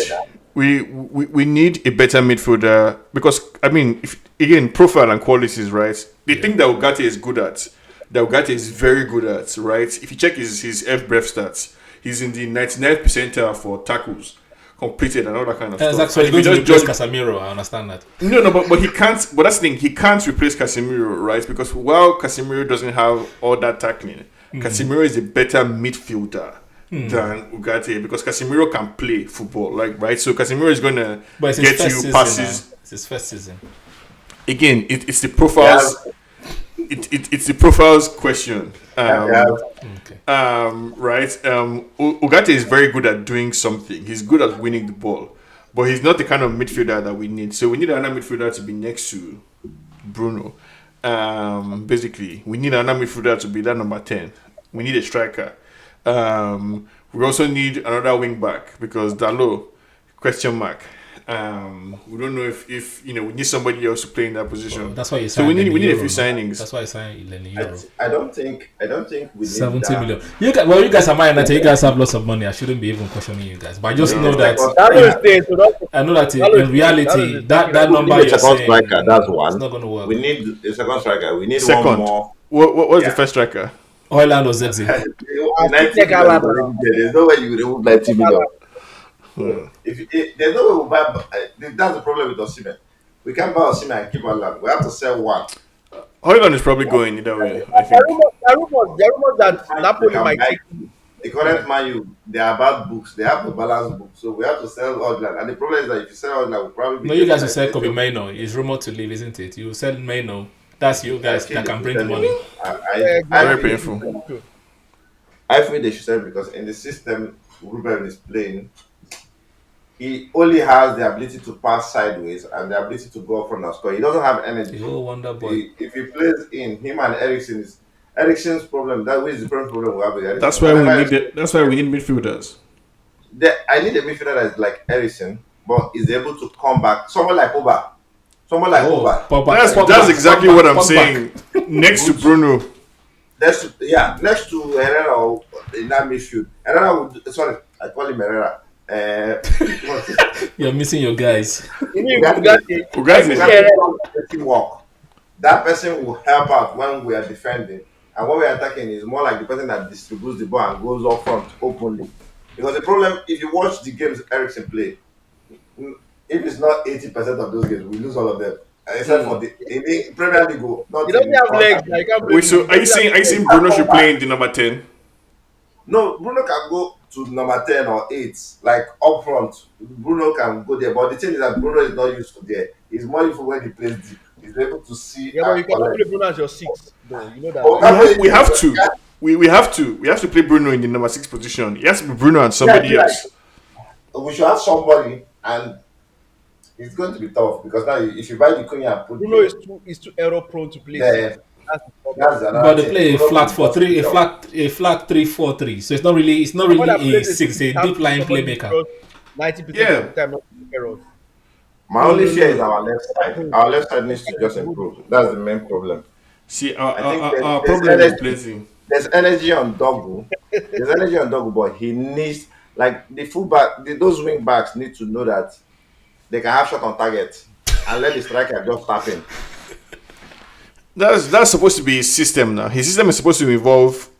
we need a better midfielder because I mean, if, again, profile and qualities, right? The thing that Ugarte is good at, that Ugarte is very good at, right? If you check his FBref stats, he's in the 99th percentile for tackles completed and all that kind of stuff. Exactly. So And he's if going you to just replace judge- Casemiro. I understand that. No, but he can't. But that's the thing. He can't replace Casemiro, right? Because while Casemiro doesn't have all that tackling, Casemiro is a better midfielder than Ugarte because Casemiro can play football, like right. So Casemiro is gonna But it's his get first you season. passes. It's his first season. Again, it's the profiles. It's the profiles question. Okay. Right. Ugarte is very good at doing something. He's good at winning the ball, but he's not the kind of midfielder that we need. So we need another midfielder to be next to Bruno. Basically, we need another midfielder to be that number 10. We need a striker. We also need another wing back because Dalot, question mark. We don't know if we need somebody else to play in that position. That's why you So signed we need a Euro, few signings. That's why you signed Euro. I don't think we need 70 that. million. You guys are Man United. You guys have lots of money. I shouldn't be even questioning you guys. But I just know that. I know that in reality, that number We need a you're second saying, striker. That's it's one. not going to work. We need a second striker. We need Second. one more. What's the Yeah. first striker? Hoyland or Zexi. 90 million. There's no way you remove 90 million. There's no way we buy. That's the problem with Osimhen. We can't buy Osimhen and keep Hoyland. We have to sell one. Hoyland is probably going either way, I think. There are rumors that Napoli might take The current Man U, they are bad books. They have to balance books. So we have to sell Hoyland. And the problem is that if you sell Hoyland, we'll probably No, you guys will sell Kobe Maino. It's rumored to leave, isn't it? You sell Maino. That's you guys that can bring the money. Very painful. I feel they should sell because in the system Ruben is playing, he only has the ability to pass sideways and the ability to go up front and score. He doesn't have energy. Oh, wonder boy. If he plays in, him and Eriksen's problem. That is the problem we have with Eriksen. That's why we need it. That's why we need midfielders. I need a midfielder that is like Eriksen, but is able to come back. Someone like Oba. That's exactly what I'm saying. Next to Bruno. Next to Herrera in that midfield. I call him Herrera. what's it? You're missing your guys. Teamwork. That person will help out when we are defending, and when we are attacking is more like the person that distributes the ball and goes up front openly. Because the problem, if you watch the games Ericsson play, if it's not 80% of those games, we lose all of them. Except for the Premier League, not He doesn't have legs. Like, Wait, so are you saying Bruno should play in the number 10? No, Bruno can go to number 10 or 8, like up front. Bruno can go there, but the thing is that Bruno is not used to there. He's more useful when he plays deep. He's able to see. Yeah, but you cannot play Bruno as your 6, though. You know that. We have to. We have to play Bruno in the number 6 position. It has to be Bruno and somebody else. We should have somebody, and it's going to be tough because now if you buy the Cunha and put Bruno is too error prone to play. But they play a flat 4-3, a flat 3-4-3. So it's not really a 6, a deep line playmaker. 90% of the time, not errors. My only fear is our left side. Our left side needs to just improve. That's the main problem. See, our problem is plenty. There's energy on Dogu. But he needs, like, the fullback, those wing backs need to know that they can have shot on target and let the striker just tap in. That's supposed to be his system now. His system is supposed to involve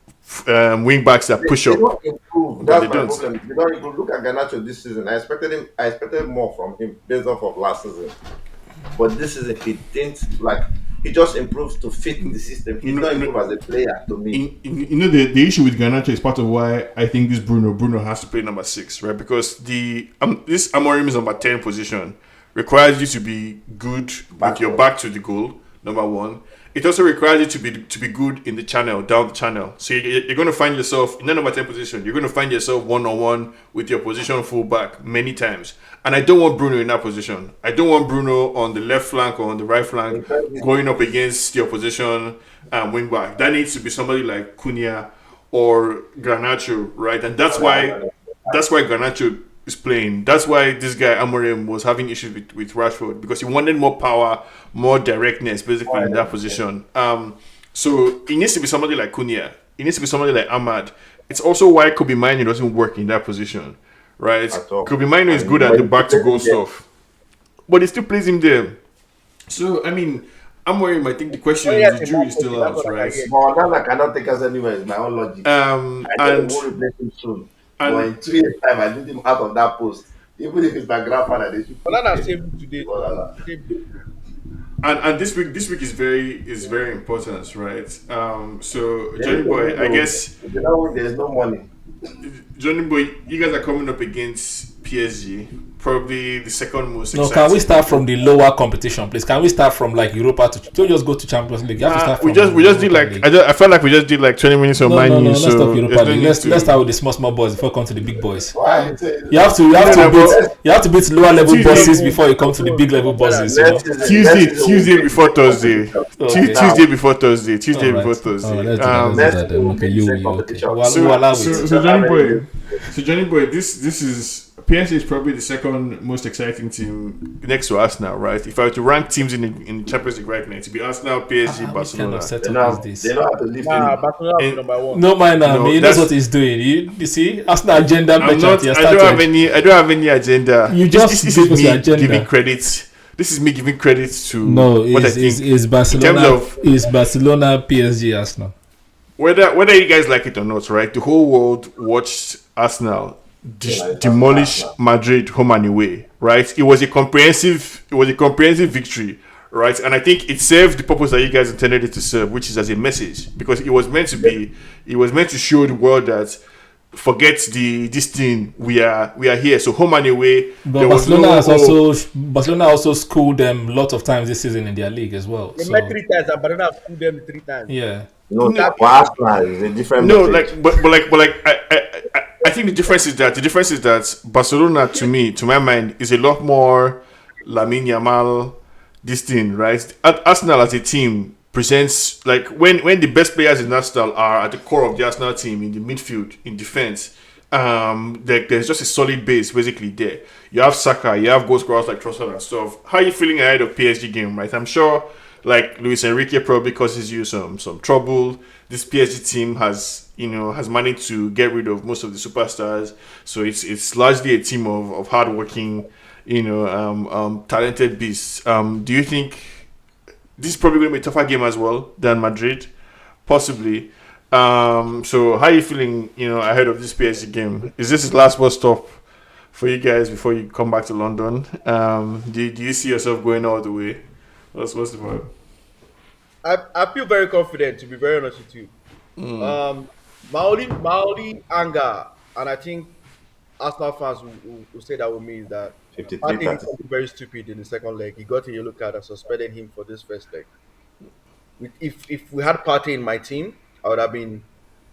wing backs that push up. They don't improve. That's my problem. They don't improve. Look at Garnacho this season. I expected more from him based off of last season. But this season he didn't, like, he just improves to fit the system. He's not improved as a player to me. The issue with Garnacho is part of why I think this Bruno has to play number 6, right? Because this Amorim's number 10 position requires you to be good with your back to the goal, number 1. It also requires you to be good in the channel, down the channel. So you're going to find yourself in the number 10 position. You're going to find yourself one-on-one with your position fullback many times. And I don't want Bruno in that position. I don't want Bruno on the left flank or on the right flank going up against the opposition wing back. That needs to be somebody like Cunha or Garnacho, right? And that's why Garnacho is playing. That's why this guy Amorim was having issues with Rashford, because he wanted more power, more directness, basically in that position. So it needs to be somebody like Cunha. It needs to be somebody like Ahmad. It's also why Kobe Mino doesn't work in that position, right? Kobe Mino is good at the back to goal stuff, but he still plays him there. So I mean, Amorim, I think the question is the jury is still out, right? But Ghana cannot take us anywhere. Is my own logic. I think we'll replace him soon. But in 2 years' time, I need him out of that post. Even if it's my grandfather, they should. Banana saved him today. And this week is very important, right? So Johnny Boy, I guess there's no money. Johnny Boy, you guys are coming up against PSG, probably the second most. No, can we start from the lower competition, please? Can we start from like Europa to? Don't just go to Champions League. You have to start from we just did like I felt like we just did like 20 minutes of Man Utd. Let's stop Europa League. Let's start with the small boys before we come to the big boys. You have to beat lower level bosses before you come to the big level bosses. Tuesday before Thursday. Tuesday before Thursday. So Johnny Boy, this is PSG is probably the second most exciting team next to Arsenal, right? If I were to rank teams in the Champions League right now, to be Arsenal, PSG, Barcelona. They don't have to live Barcelona is number 1. No mind now, he knows what he's doing. You see, Arsenal agenda. I don't have any agenda. You just this is me giving credit. This is me giving credit to what I think is Barcelona. Is Barcelona, PSG, Arsenal. Whether you guys like it or not, right? The whole world watched Arsenal demolish Madrid home and away, right? It was a comprehensive victory, right? And I think it served the purpose that you guys intended it to serve, which is as a message, because it was meant to show the world that forget this thing, we are here. So home and away. But Barcelona also schooled them a lot of times this season in their league as well. They met 3 times and Barcelona schooled them 3 times. Yeah. No, Arsenal is a different. No, I think the difference is that Barcelona, to my mind, is a lot more Lamine Yamal. This thing, right? Arsenal as a team presents like when the best players in Arsenal are at the core of the Arsenal team in the midfield, in defense. There's just a solid base basically there. You have Saka, you have goal scorers like Trossard and stuff. How are you feeling ahead of PSG game, right? I'm sure like Luis Enrique probably causes you some trouble. This PSG team has managed to get rid of most of the superstars, so it's largely a team of hardworking, talented beasts. Do you think this is probably going to be a tougher game as well than Madrid? Possibly. So how are you feeling, ahead of this PSG game? Is this the last bus stop for you guys before you come back to London? Do you see yourself going all the way? What's the vibe? I feel very confident, to be very honest with you. My only anger, and I think Arsenal fans will say that with me, is that 53 Partey did passes. something very stupid in the second leg. He got a yellow card and suspended him for this first leg. If we had Partey in my team, I would have been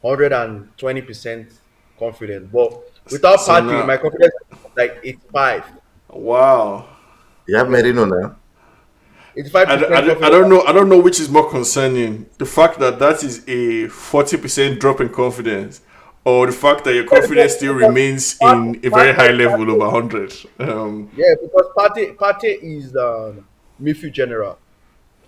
120% confident. But without So Partey, now, my confidence is like 85. wow. You have Merino now. 85% I confidence. don't know. I don't know which is more concerning: the fact that is a 40% drop in confidence, or the fact that your confidence still remains in a very high level of 100. Yeah, because Partey is midfield general.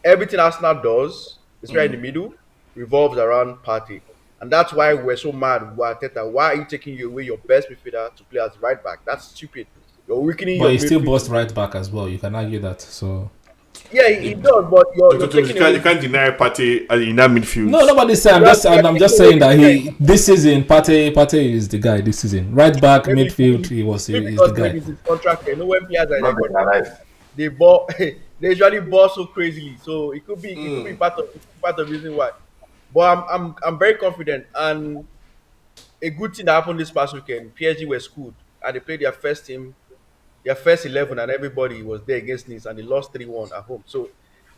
Everything Arsenal does, especially in the middle, revolves around Partey. And that's why we're so mad with Arteta. Why are you taking away your best midfielder to play as right back? That's stupid. You're weakening But your he still midfield. bossed right back as well. You can argue that. So Yeah, he does, but you're taking You away. can't deny Partey in that midfield. no, nobody's saying. I'm just saying that this season Partey is the guy. This season, right back, Maybe- midfield, he's maybe the because guy. it's his contract. You know when players are in Not their being alive. they ball they usually ball so crazily. So it could be part of the reason why. But I'm very confident, and a good thing that happened this past weekend, PSG were schooled and they played their first 11, and everybody was there against Nice, and they lost 3-1 at home. So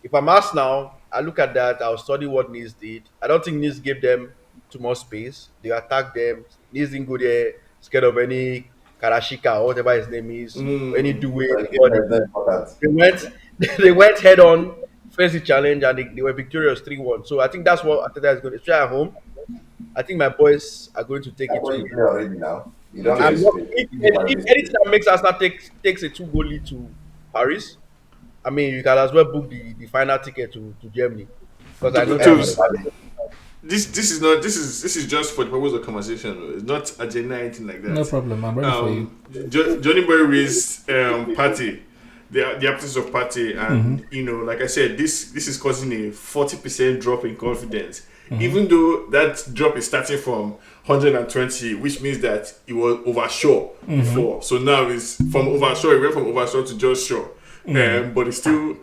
if I'm asked now, I look at that, I'll study what Nice did. I don't think Nice gave them too much space. They attacked them. Nice didn't go there scared of any Karashika or whatever his name is, or any Due. But again, that's not important. They went they went head on, faced the challenge, and they were victorious 3-1. So I think that's what Ateta is going to try at home. I think my boys are going to take That's it what to. you play already now. You don't I'm have not, space. if anything that makes Arsenal takes a 2-goal lead to Paris, I mean, you can as well book the final ticket to Germany, because I know Tools. that. This is just for the purpose of conversation. It's not agenda anything like that. No problem. I'm ready for you. Johnny Boy raised Partey, the absence of Partey, and like I said, this is causing a 40% drop in confidence. Even though that drop is starting from 120, which means that it was overshot before. So now it's from overshot, it went from overshot to just short. But it's still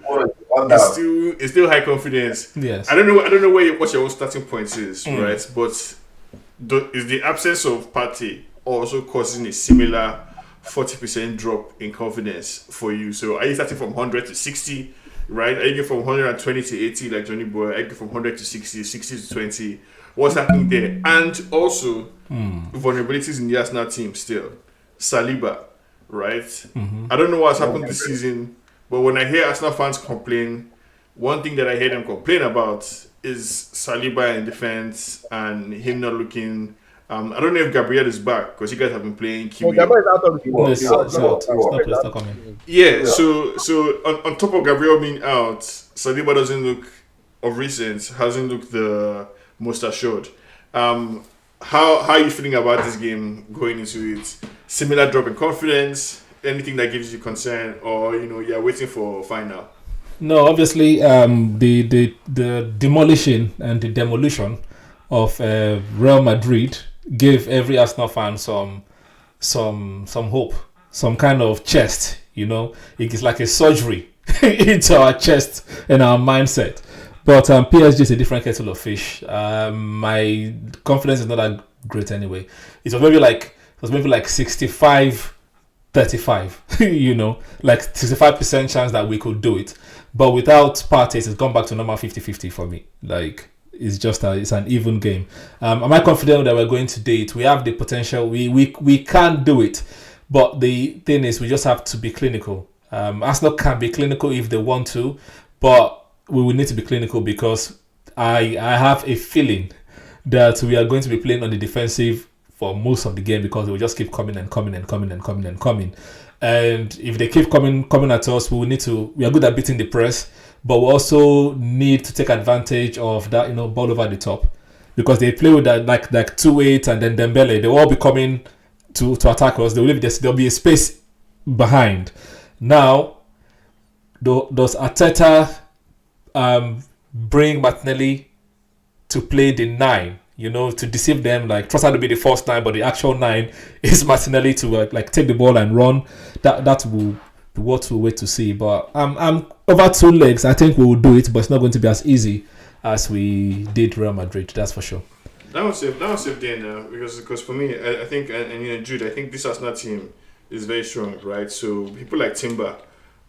it's still high confidence. Yes. I don't know what your own starting point is, right? But is the absence of Partey also causing a similar 40% drop in confidence for you? So are you starting from 100 to 60, right? Are you going from 120 to 80 like Johnny Boy? Are you going from 100 to 60, 60 to 20? What's happening there? And also vulnerabilities in the Arsenal team still. Saliba, right? I don't know what's happened this season, but when I hear Arsenal fans complain, one thing that I hear them complain about is Saliba in defense and him not looking. I don't know if Gabriel is back because you guys have been playing Kiwi. Gabriel is out of the No, team. it's not coming. Yeah, so on top of Gabriel being out, Saliba doesn't look, of recent, hasn't looked the most assured. How are you feeling about this game going into it? Similar drop in confidence? Anything that gives you concern, or you're waiting for final? No, obviously, the demolition and the demolition of Real Madrid gave every Arsenal fan some hope, some kind of chest. It is like a surgery into our chest and our mindset. But PSG is a different kettle of fish. My confidence is not that great anyway. It was maybe like 65-35, like 65% chance that we could do it. But without Partey, it's gone back to normal 50-50 for me. Like, it's just it's an even game. Am I confident that we're going to do it? We have the potential. We can do it. But the thing is, we just have to be clinical. Arsenal can be clinical if they want to, but we will need to be clinical because I have a feeling that we are going to be playing on the defensive for most of the game because they will just keep coming and coming and coming and coming and coming. And if they keep coming at us, we are good at beating the press, but we also need to take advantage of that, ball over the top, because they play with that like 2-8 and then Dembele. They will all be coming to attack us. There'll be a space behind. Now, does Arteta bring Martinelli to play the 9? To deceive them, like Trossard to be the first 9, but the actual 9 is Martinelli to take the ball and run. That will be what we'll wait to see. But I'm over 2 legs. I think we will do it, but it's not going to be as easy as we did Real Madrid. That's for sure. That was safe there now, because for me, I think, and Jude, I think this Arsenal team is very strong, right? So people like Timber,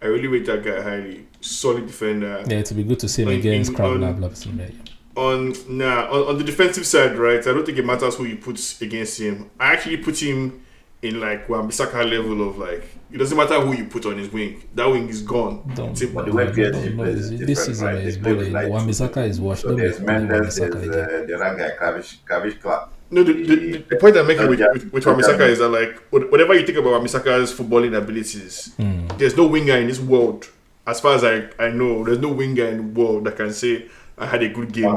I really rate that guy highly. Solid defender. Yeah, it'll be good to see him against Crowd Lab. On the defensive side, right? I don't think it matters who you put against him. I actually put him in like Wan-Bissaka level of like, it doesn't matter who you put on his wing. That wing is gone. But the way PSG plays is this season right? is bullying. Wan-Bissaka is washed. So there's Mendes, there's the other guy, Kravish Clark. No, the point I'm making with Wan-Bissaka is that like whatever you think about Wan-Bissaka's footballing abilities, there's no winger in this world, as far as I know, there's no winger in the world that can say I had a good game.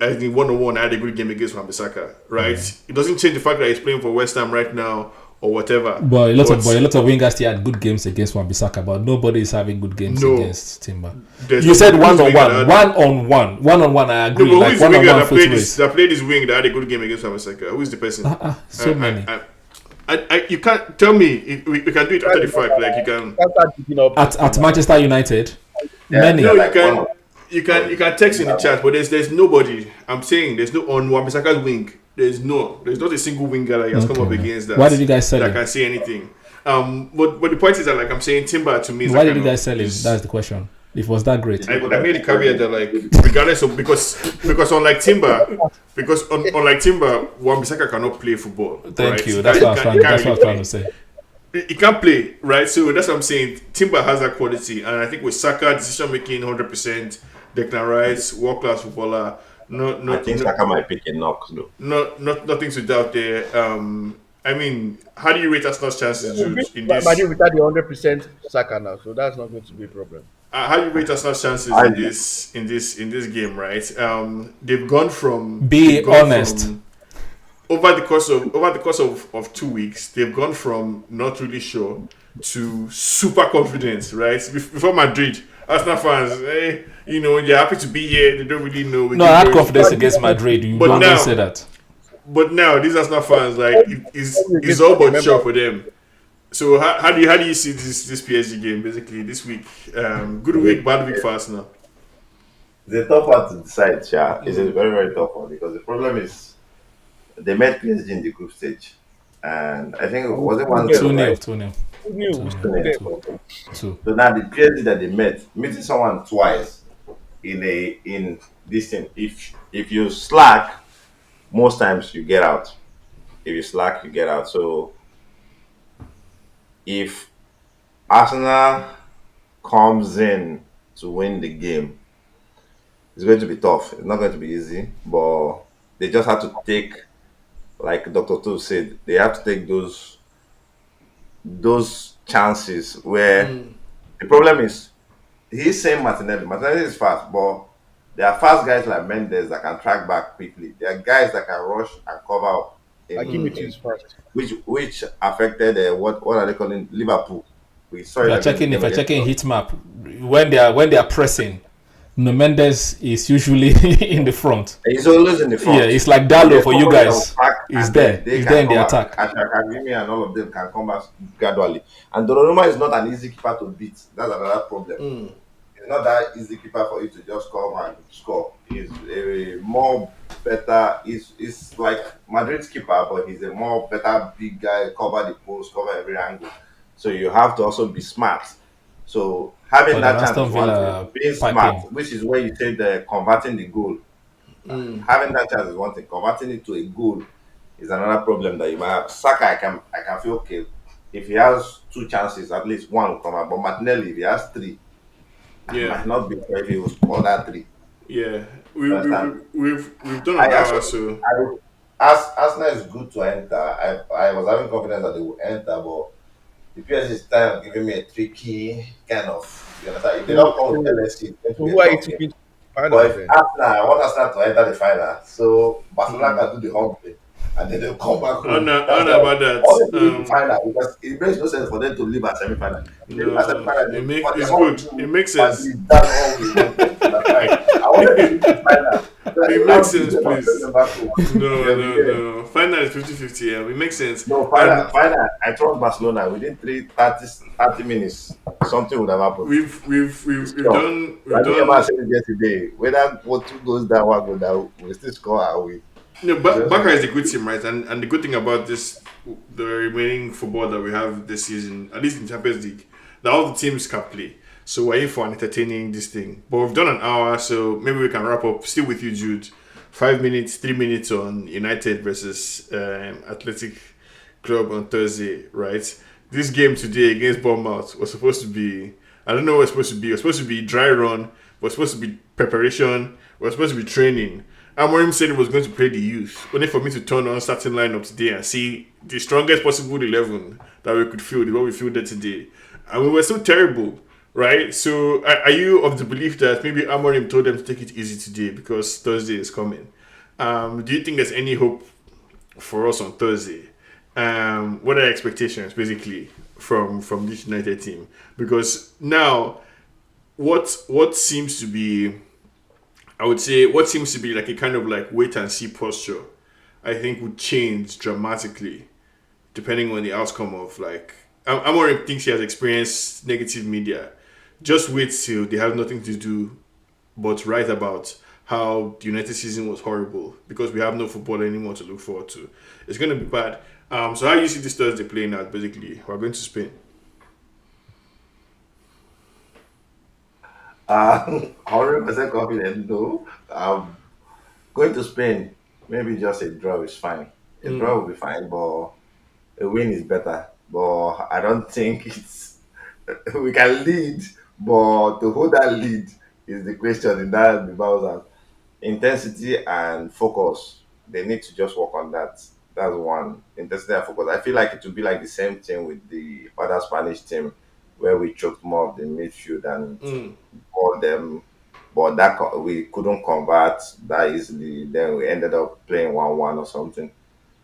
As in 1-on-1, I had a good game against Wan-Bissaka, right? It doesn't change the fact that he's playing for West Ham right now or whatever. But a lot of wingers still had good games against Wan-Bissaka, but nobody is having good games against Timber. You said 1-on-1, 1-on-1. I agree. No, but who is the winger that played this wing that had a good game against Wan-Bissaka? Who is the person? So many. You can't tell me. We can do it after the fight. Like you can at Manchester United. Many. No, you can text in the chat, but there's nobody. I'm saying there's no on Wan-Bissaka's wing. There's not a single winger that has come up against that. Why did you guys sell him? That can say anything. But the point is that like I'm saying, Timber to me. Why did you guys sell him? That's the question. If it was that great, I made the caveat that like regardless of because unlike Timber, Wan-Bissaka cannot play football. Thank right? you. That's what I was trying to say. He can't play, right? So that's what I'm saying. Timber has that quality, and I think with Saka, decision making 100%. Declan Rice, world class footballer. I think Saka might pick a knock though. Nothing to doubt there. I mean, how do you rate Arsenal's chances in this? Madrid without the 100% Saka now, so that's not going to be a problem. How do you rate Arsenal's chances in this game? Right? They've gone from over the course of 2 weeks. They've gone from not really sure to super confident. Right? Before Madrid, Arsenal fans, they're happy to be here. They don't really know. No, I had confidence against Madrid. You don't say that. But now these Arsenal fans, like, it's all but sure for them. So how do you see this PSG game basically this week? Good week, bad week for Arsenal. It's a tough one to decide, Sha. It's a very, very tough one because the problem is they met PSG in the group stage, and I think was it 1-0? 2-0. So now the PSG that they meeting someone twice in this thing. If you slack, most times you get out. If you slack, you get out. So if Arsenal comes in to win the game, it's going to be tough. It's not going to be easy, but they just have to take, like Dr. Tu said, they have to take those chances where the problem is he's saying Martinelli. Martinelli is fast, but there are fast guys like Mendes that can track back quickly. There are guys that can rush and cover up. Which affected what are they calling Liverpool? If you're checking heat map when they are pressing, Mendes is usually in the front. He's always in the front. Yeah, it's like Dallo for you guys. He's there. He's there in the attack. Akimi and all of them can come back gradually. And Donnarumma is not an easy keeper to beat. That's another problem. It's not that easy keeper for you to just come and score. He's a more better. He's like Madrid's keeper, but he's a more better big guy. Cover the post, cover every angle. So you have to also be smart. So having that chance is one thing. Being smart, which is where you say the converting the goal. Having that chance is one thing. Converting it to a goal is another problem that you might have. Saka, I can feel okay. If he has 2 chances, at least 1 will come out. But Martinelli, if he has 3, it might not be fair if he will score that 3. Yeah, we've done that. So Arsenal is good to enter. I was having confidence that they will enter, but the PSG is kind of giving me a tricky kind of. You understand? If they don't So, come with so, LSC, it's going to so be who a are you tough game. taking to the But final if then? Arsenal, I want Arsenal to enter the final, so Barcelona can do the home play, and then they'll come back I don't home. know, I That's don't know why about I want them to leave the that. final because it makes no sense for them to leave at semi-final. If they leave at No, semi-final, but they it's want good. to It do makes sense. Madrid. That's all we wanted. That's why I want them to leave the final. So that they It will makes have beat sense, them and send please. them back home. No, They'll be no, there. no. Final is 50-50. Yeah, it makes sense. No, final, And final. I trust Barcelona. Within 30 minutes, something would have happened. It's we've sure. done we've Like me and done. said it yesterday, whether what two goes down, one goes down, we still score our way. No, It's just Barca is a good team, right? And the good thing about this, the remaining football that we have this season, at least in Champions League, that all the teams can play. So we're in for an entertaining this thing. But we've done an hour, so maybe we can wrap up. Still with you, Jude. 5 minutes, 3 minutes on United versus Athletic Club on Thursday, right? This game today against Bournemouth was supposed to be, I don't know what it's supposed to be. It was supposed to be dry run, it was supposed to be preparation, it was supposed to be training. Amorim said he was going to play the youth, only for me to turn on starting lineup today and see the strongest possible 11 that we could field, what we fielded today. And we were so terrible, right? So are you of the belief that maybe Amorim told them to take it easy today because Thursday is coming? Do you think there's any hope for us on Thursday? What are your expectations basically from this United team? Because now, what seems to be, I would say, what seems to be like a kind of like wait and see posture, I think would change dramatically depending on the outcome of like. Amorim thinks he has experienced negative media. Just wait till they have nothing to do but write about how the United season was horrible because we have no football anymore to look forward to. It's going to be bad. So how do you see this Thursday playing out? Basically, we're going to Spain. 100% confident. No, going to Spain, maybe just a draw is fine. A draw will be fine, but a win is better. But I don't think it's we can lead, but to hold that lead is the question in that Bilbao's intensity and focus. They need to just work on that. That's one. Intensity and focus. I feel like it will be like the same thing with the other Spanish team where we choked more of the midfield and all them, but we couldn't convert that easily. Then we ended up playing 1-1 or something.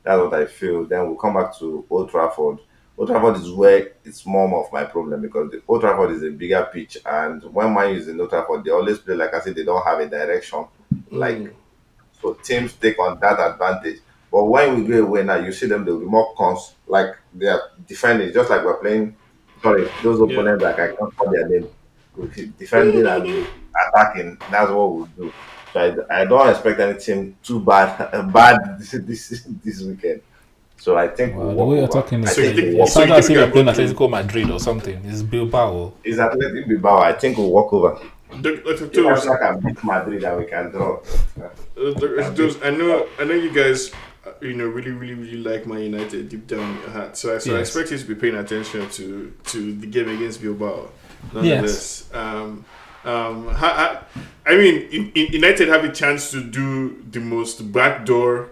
That's what I feel. Then we'll come back to Old Trafford. Old Trafford is where it's more of my problem because the Old Trafford is a bigger pitch, and when man is in Old Trafford, they always play like I said. They don't have a direction, like so teams take on that advantage. But when we go away now, you see them, they'll be more like they are defending, just like we're playing. Sorry, those Yeah. opponents, like I can't call their name, we'll keep defending and attacking. That's what we'll do. So I don't expect anything too bad this weekend. So I think we'll Wow, the walk way you're over. talking I is So you think crazy. we'll think It walk so over. sounds you think as we if you're can playing go through? Atletico Madrid or something. It's Bilbao. It's Athletic Bilbao. I think we'll walk over. Dr. If Toast, Arsenal can beat Madrid, and we can draw. We Dr. can beat Toast, I know you guys, really, really, really like Man United deep down in your heart. So I Yes. expect you to be paying attention to the game against Bilbao. Yes. Nonetheless, I mean, United have a chance to do the most backdoor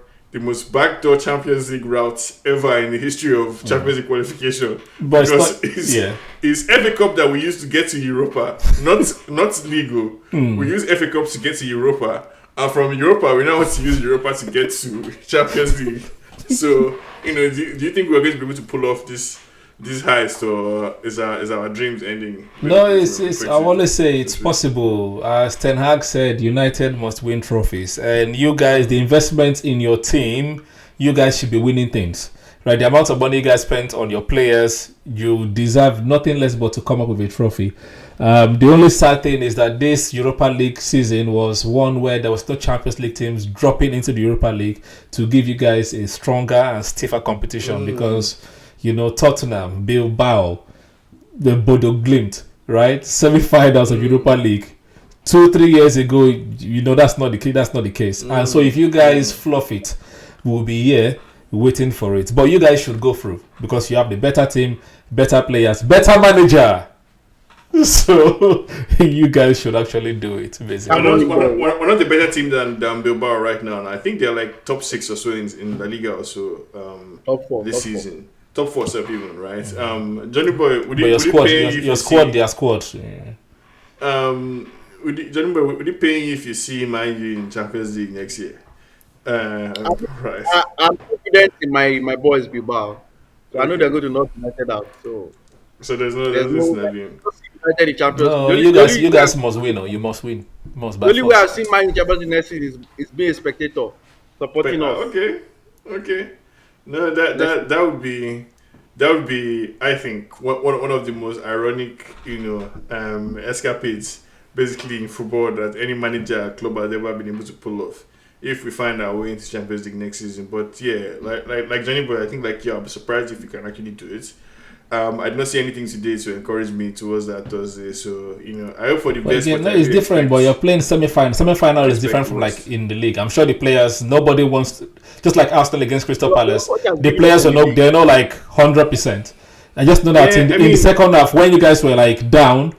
Champions League route ever in the history of Champions League qualification. But it's Because not. Yeah. it's FA Cup that we used to get to Europa, not League. We use FA Cup to get to Europa, and from Europa we now want to use Europa to get to Champions League. So do you think we're going to be able to pull off this heist, or is our dreams ending? No, basically it's. for I always say 2026? it's possible. As Ten Hag said, United must win trophies, and you guys, the investment in your team, you guys should be winning things. Right, the amount of money you guys spent on your players, you deserve nothing less but to come up with a trophy. The only sad thing is that this Europa League season was one where there was no Champions League teams dropping into the Europa League to give you guys a stronger and stiffer competition because, Tottenham, Bilbao, the Bodo Glimt, right? Semi-finals of Europa League. 2-3 years ago, that's not the case. That's not the case. And so if you guys fluff it, we'll be here waiting for it. But you guys should go through because you have the better team, better players, better manager. So you guys should actually do it, basically. We're not the better team than Bilbao right now. And I think they're like top 6 or so in La Liga or so Top four, this top four. season. top 4 step even, right? Johnny Boy, would But you your squad, pay if your you squad, see, their squad. Yeah. Johnny Boy, would you pay if you see Man U in Champions League next year? Right. I'm confident in my boys Bilbao, so I know they're Okay. going to knock United out. So So there's there's no no scenario. United in Champions League. No, you guys must win. Or you must win. Must The by only way I've force. seen Man in Champions League next season is being a spectator But, supporting us. okay. No, that would be, I think, one of the most ironic, escapades, basically in football that any manager club has ever been able to pull off. If we find our way into Champions League next season, but yeah, like Johnny Boy, I think I'll be surprised if we can actually do it. I did not see anything today to encourage me towards that Thursday, so I hope for the But best. again, but no, I it's do different. expect- But you're playing semi-final. Semi-final is expect different the from worst. like in the league. I'm sure the players, nobody wants to, just like Arsenal against Crystal Palace. What has The been players are in the not, league? they're not like 100%. I just know that Yeah, in I the mean- second half, when you guys were like down,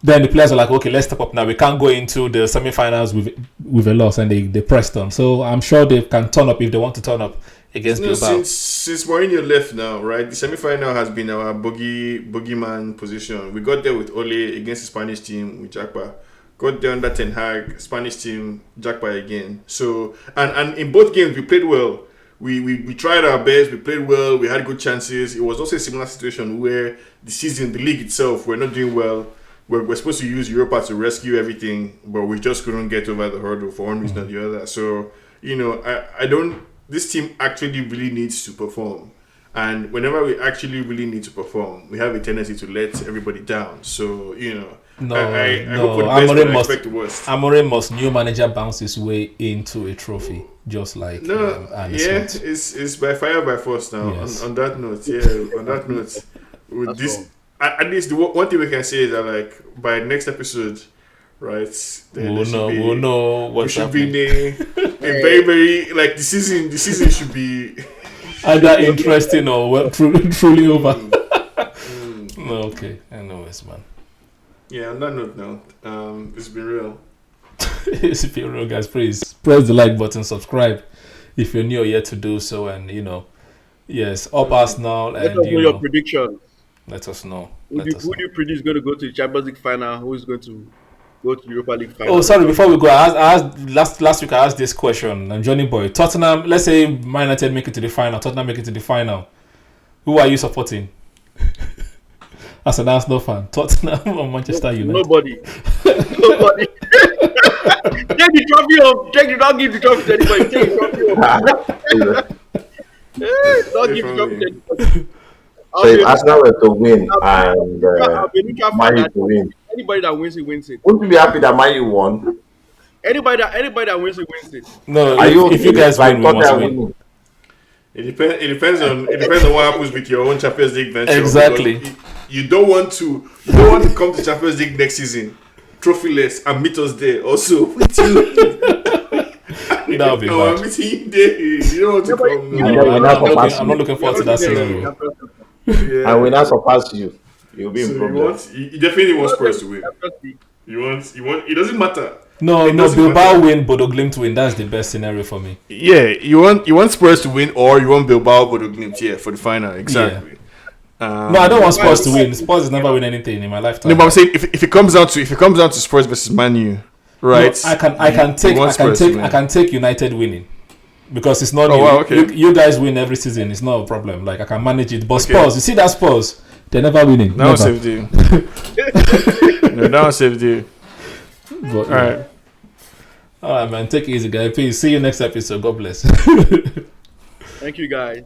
then the players are like, okay, let's step up now. We can't go into the semi-finals with a loss, and they pressed on. So I'm sure they can turn up if they want to turn up against Bilbao. Since Mourinho left now, right? The semi-final has been our boogeyman position. We got there with Ole against the Spanish team with Jackpa. Got there under Ten Hag, Spanish team, Jackpa again. So and in both games we played well. We tried our best. We played well. We had good chances. It was also a similar situation where the league itself, we're not doing well. We're supposed to use Europa to rescue everything, but we just couldn't get over the hurdle for one reason or the other. So I don't. This team actually really needs to perform. And whenever we actually really need to perform, we have a tendency to let everybody down. So, No, I no. hope for the best, but I Amorim expect the worst. Amorim must new manager bounce his way into a trophy, just like No, Arne yeah, Slot. it's by fire by force now. Yes. On that note, with That's this, wrong. at least the one thing we can say is that by next episode, right? We'll know We what's should be happening. in a very very the season should be. Either interesting or truly over. No, okay. Anyways, man. Yeah, on that note now, it's been real. If you're real, guys, please press the like button, subscribe if you're new or yet to do so, and yes, up Arsenal, Let and us know your predictions. let us know. Who do you predict is going to go to the Champions League final? Who is going to go to the Europa League final? Oh, sorry. Before we go, I asked last week. I asked this question. And Johnny Boy, Tottenham. Let's say Man United make it to the final. Tottenham make it to the final. Who are you supporting? As an Arsenal fan, Tottenham or Manchester United? Nobody. Nobody. Take the trophy home. Don't give the trophy to anybody. Take the trophy home. Don't give the trophy to anybody. So if Arsenal were to win and I'll be a neutral fan. Man U to win, Anybody that wins it wins it. wouldn't you be happy that Man U won? Anybody that wins it wins it. No, Are if you guys like win, we must Tottenham win. winning? It depends on what happens with your own Champions League venture. Exactly. Because you don't want to come to Champions League next season trophyless and meet us there also with you. That would be I'm bad. meeting you there. You don't want to come. Yeah, No. I'm not looking forward to that scenario. Yeah. And when I surpass you, you'll be So in you problem. definitely want Spurs to win. You want. It doesn't matter. No, It doesn't Bilbao matter. win, Bodo Glimt win. That's the best scenario for me. Yeah, you want Spurs to win, or you want Bilbao Bodo Glimt, for the final. Exactly. No, I don't want Spurs to win. Spurs has never win anything in my lifetime. No, but I'm saying if it comes down to Spurs versus Man U, right? No, I can take United winning because it's not Oh, you. wow, okay. You guys win every season. It's not a problem. Like I can manage it. But Okay. Spurs, you see that Spurs, they're never winning. That was Never. saved you. No, that was saved you. But, All right. All right, man. Take it easy, guys. Please see you next episode. God bless. Thank you, guys.